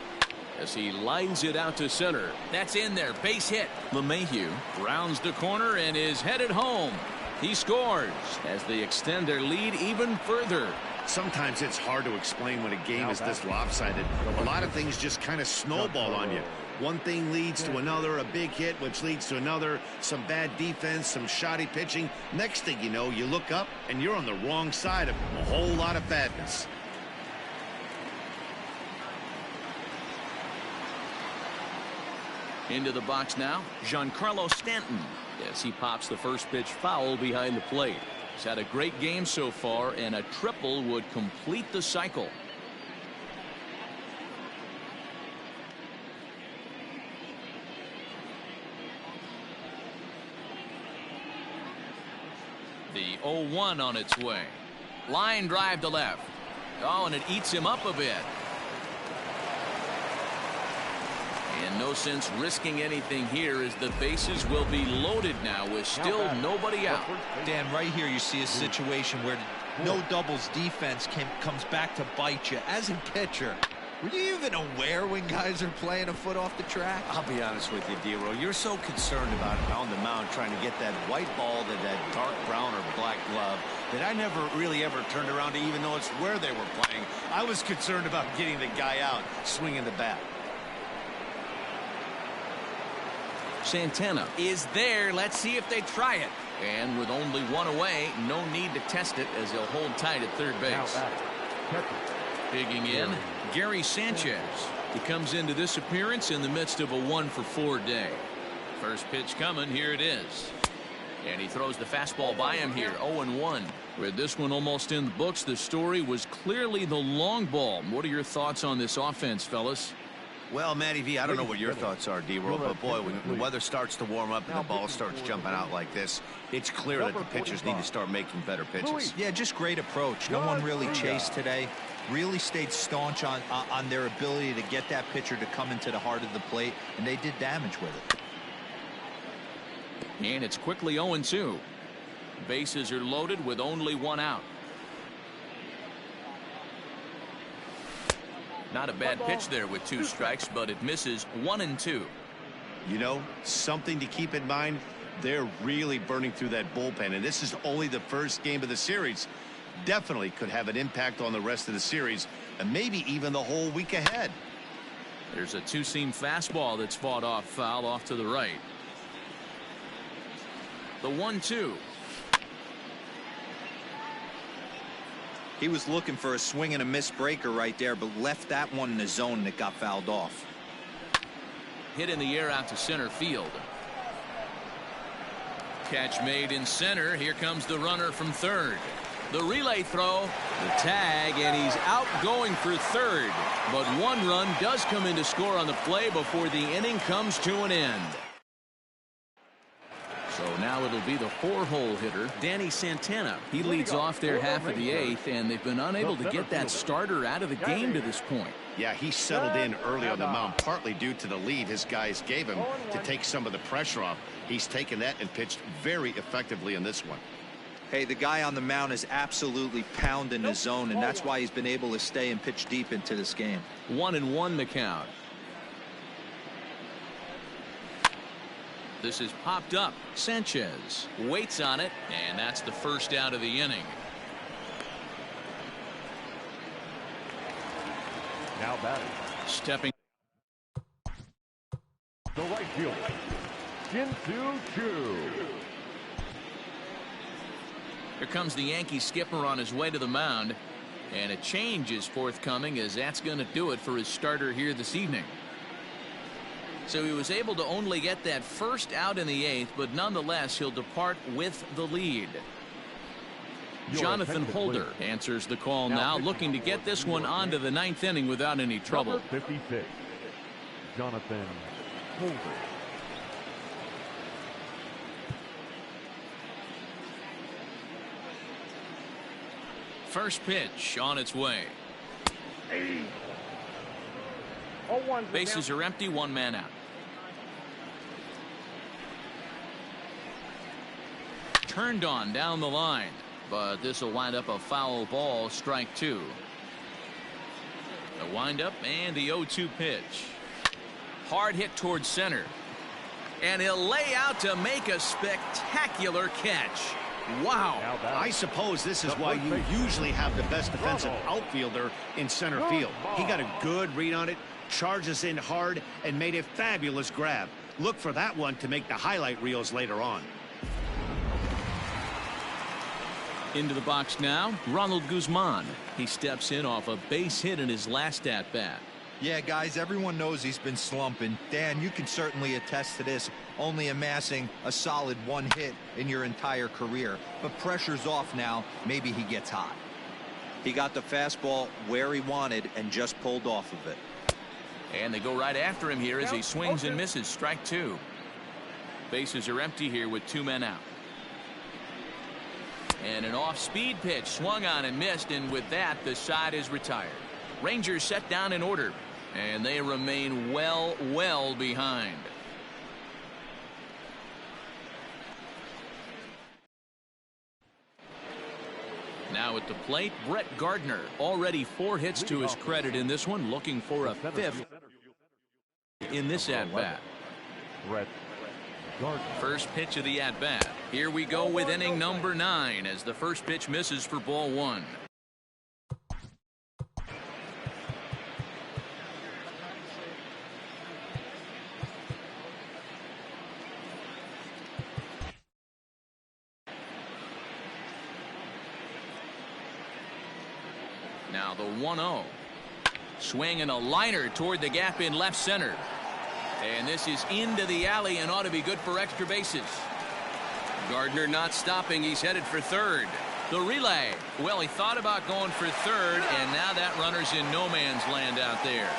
as he lines it out to center. That's in there, base hit. LeMahieu rounds the corner and is headed home. He scores as they extend their lead even further. Sometimes it's hard to explain when a game is this lopsided. A lot of things just kind of snowball on you. One thing leads to another, a big hit, which leads to another, some bad defense, some shoddy pitching. Next thing you know, you look up and you're on the wrong side of a whole lot of badness. Into the box now, Giancarlo Stanton, as he pops the first pitch foul behind the plate. He's had a great game so far, and a triple would complete the cycle. The 0-1 on its way. Line drive to left. Oh, and it eats him up a bit. And no sense risking anything here as the bases will be loaded now with still nobody out. Dan, right here you see a situation where no doubles defense comes back to bite you. As a pitcher, were you even aware when guys are playing a foot off the track? I'll be honest with you, D-Row. You're so concerned about on the mound trying to get that white ball to that dark brown or black glove that I never really ever turned around to even notice where they were playing. I was concerned about getting the guy out swinging the bat. Santana is there. Let's see if they try it. And with only 1 away, no need to test it as he'll hold tight at third base. Digging in, Gary Sanchez. He comes into this appearance in the midst of a 1-for-4 day. First pitch coming. Here it is. And he throws the fastball by him here. 0-1. With this one almost in the books, the story was clearly the long ball. What are your thoughts on this offense, fellas? Well, Matty V, I don't know what your thoughts are, D-Row, but boy, when the weather starts to warm up and the ball starts jumping out like this, it's clear that the pitchers need to start making better pitches. Yeah, just great approach. No one really chased today. Really stayed staunch on their ability to get that pitcher to come into the heart of the plate, and they did damage with it. And it's quickly 0-2. Bases are loaded with only 1 out. Not a bad pitch there with 2 strikes, but it misses 1-2. You know, something to keep in mind, they're really burning through that bullpen, and this is only the first game of the series. Definitely could have an impact on the rest of the series, and maybe even the whole week ahead. There's a 2-seam fastball that's fought off foul off to the right. The 1-2. He was looking for a swing and a miss breaker right there, but left that one in the zone that got fouled off. Hit in the air out to center field. Catch made in center. Here comes the runner from third. The relay throw, the tag, and he's out going for third. But 1 run does come in to score on the play before the inning comes to an end. So now it'll be the 4-hole hitter, Danny Santana. He leads off their half of the 8th, and they've been unable to get that starter out of the game to this point. Yeah, he settled in early on the mound, partly due to the lead his guys gave him to take some of the pressure off. He's taken that and pitched very effectively in this one. Hey, the guy on the mound is absolutely pounding the zone, and that's why he's been able to stay and pitch deep into this game. 1-1 the count. This is popped up. Sanchez waits on it, and that's the first out of the inning. Now batting. Stepping. The right fielder, Shin-Soo Choo. Here comes the Yankee skipper on his way to the mound, and a change is forthcoming, as that's going to do it for his starter here this evening. So he was able to only get that first out in the 8th, but nonetheless he'll depart with the lead. Jonathan Holder answers the call now, looking to get this one onto the 9th inning without any trouble. Number 56, Jonathan Holder. First pitch on its way. 0-1. Bases are empty, 1 man out. Turned on down the line, but this will wind up a foul ball, strike 2. The windup and the 0-2 pitch. Hard hit towards center. And he'll lay out to make a spectacular catch. Wow. I suppose this is why you usually have the best defensive outfielder in center field. He got a good read on it, charges in hard, and made a fabulous grab. Look for that one to make the highlight reels later on. Into the box now, Ronald Guzman. He steps in off a base hit in his last at-bat. Yeah, guys, everyone knows he's been slumping. Dan, you can certainly attest to this, only amassing a solid 1 hit in your entire career. But pressure's off now. Maybe he gets hot. He got the fastball where he wanted and just pulled off of it. And they go right after him here as he swings and misses. Strike 2. Bases are empty here with 2 men out. And an off-speed pitch swung on and missed, and with that the side is retired. Rangers set down in order, and they remain well behind. Now at the plate, Brett Gardner. Already 4 hits to his credit in this one, looking for a 5th in this at-bat. Brett Gardner. First pitch of the at-bat. Here we go with inning number 9 as the first pitch misses for ball 1. Now the 1-0. Swing and a liner toward the gap in left center. And this is into the alley and ought to be good for extra bases. Gardner not stopping. He's headed for third. The relay. Well, he thought about going for third, and now that runner's in no man's land out there.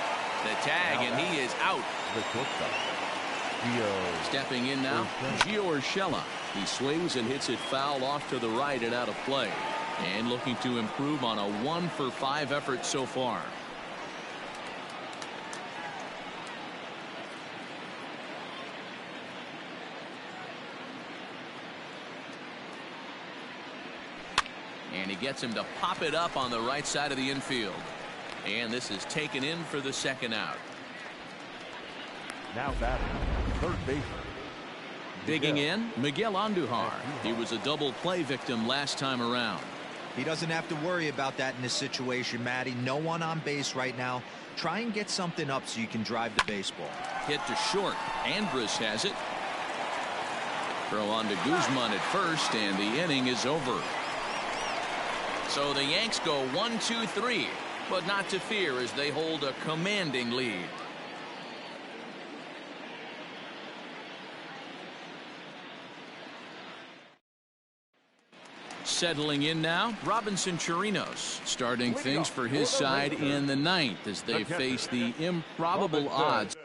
The tag, and he is out. The shortstop, Stepping in now, Gio Urshela. He swings and hits it foul off to the right and out of play. And looking to improve on a 1-for-5 effort so far. And he gets him to pop it up on the right side of the infield. And this is taken in for the second out. Now batting, third baseman. Digging in, Miguel Andujar. He was a double play victim last time around. He doesn't have to worry about that in this situation, Matty. No one on base right now. Try and get something up so you can drive the baseball. Hit to short. Andrus has it. Throw on to Guzman at first, and the inning is over. So the Yanks go 1-2-3, but not to fear as they hold a commanding lead. Settling in now, Robinson Chirinos starting things for his side in the 9th as they face the improbable odds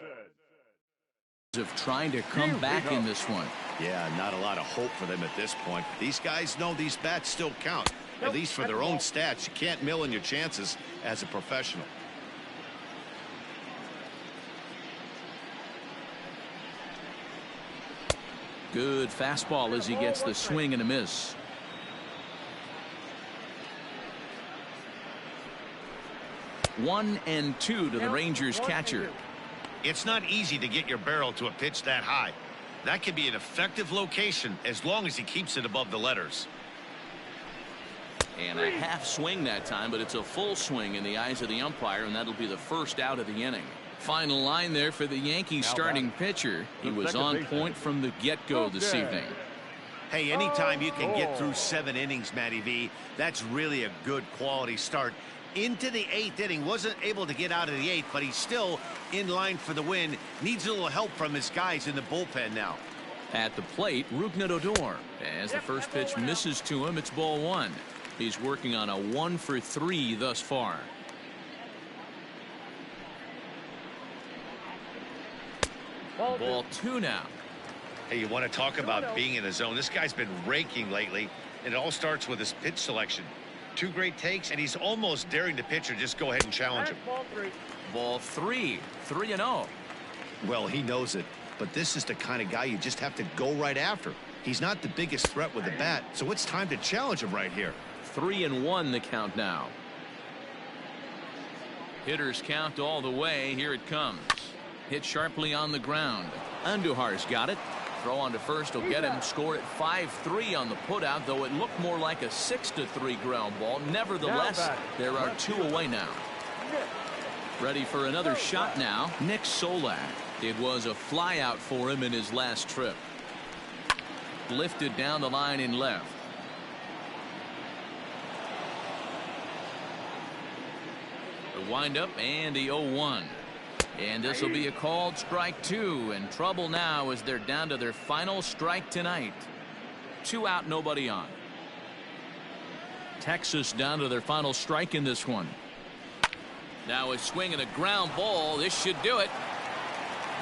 of trying to come back in this one. Yeah, not a lot of hope for them at this point. These guys know these bats still count, at least for their own stats. You can't mill in your chances as a professional. Good fastball as he gets the swing and a miss. One and two to the Rangers catcher. It's not easy to get your barrel to a pitch that high. That can be an effective location as long as he keeps it above the letters. And a half swing that time, but it's a full swing in the eyes of the umpire, and that'll be the first out of the inning. Final line there for the Yankees starting pitcher. He was on point from the get-go this evening. Hey, anytime you can get through 7 innings, Matty V, that's really a good quality start. Into the 8th inning, wasn't able to get out of the 8th, but he's still in line for the win. Needs a little help from his guys in the bullpen now. At the plate, Rougned Odor. As the first pitch misses to him, it's ball 1. He's working on a 1 for 3 thus far. Ball 2 now. Hey, you want to talk about being in the zone? This guy's been raking lately, and it all starts with his pitch selection. 2 great takes, and he's almost daring the pitcher just go ahead and challenge him. Ball 3, 3-0. Well, he knows it, but this is the kind of guy you just have to go right after. He's not the biggest threat with the bat, so it's time to challenge him right here. 3-1 the count now. Hitters count all the way. Here it comes. Hit sharply on the ground. Andujar's got it. Throw on to first will get him. Score at 5-3 on the putout, though it looked more like a 6-3 ground ball. Nevertheless, there are 2 away now. Ready for another shot now. Nick Solak. It was a flyout for him in his last trip. Lifted down the line in left. The windup and the 0-1. And this will be a called strike 2. And trouble now as they're down to their final strike tonight. 2 out, nobody on. Texas down to their final strike in this one. Now a swing and a ground ball. This should do it.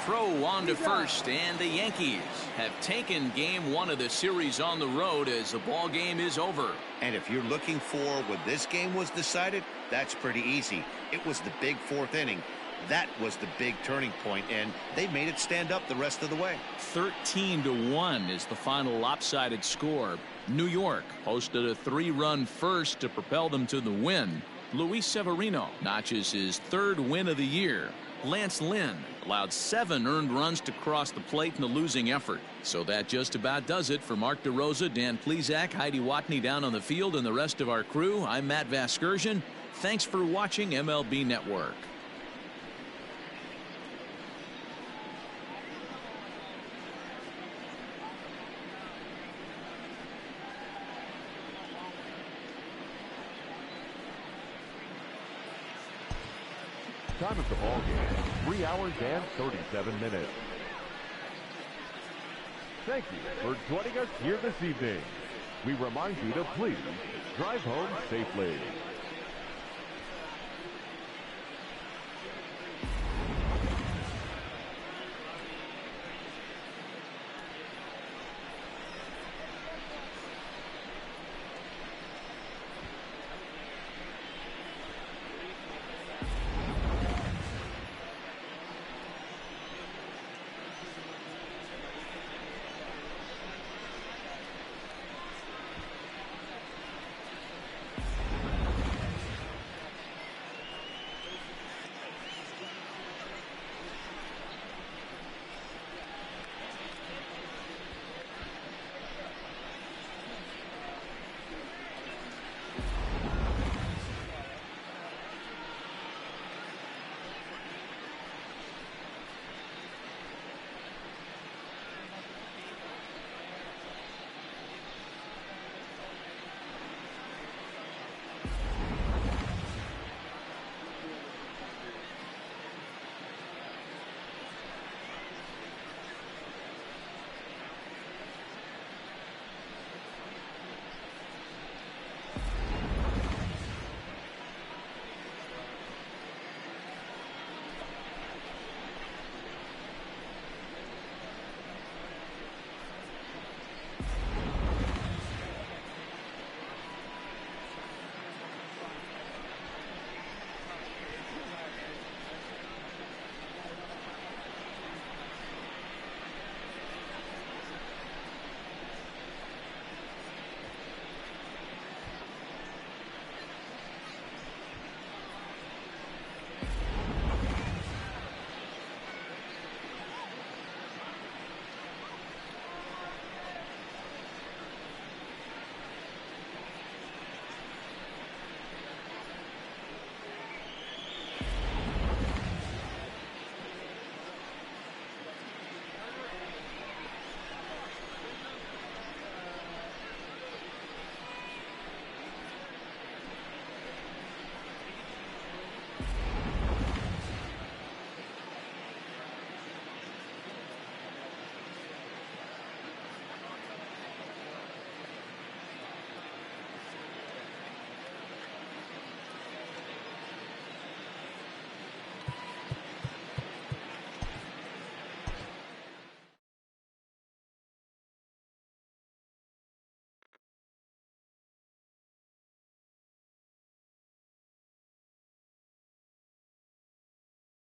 Throw on to first, and the Yankees have taken game 1 of the series on the road as the ball game is over. And if you're looking for when this game was decided, that's pretty easy. It was the big 4th inning. That was the big turning point, and they made it stand up the rest of the way. 13-1 is the final lopsided score. New York posted a 3-run first to propel them to the win. Luis Severino notches his 3rd win of the year. Lance Lynn allowed 7 earned runs to cross the plate in the losing effort. So that just about does it for Mark DeRosa, Dan Plesac, Heidi Watney down on the field, and the rest of our crew. I'm Matt Vasgersian. Thanks for watching MLB Network. Time of the ball game, 3 hours and 37 minutes. Thank you for joining us here this evening. We remind you to please drive home safely.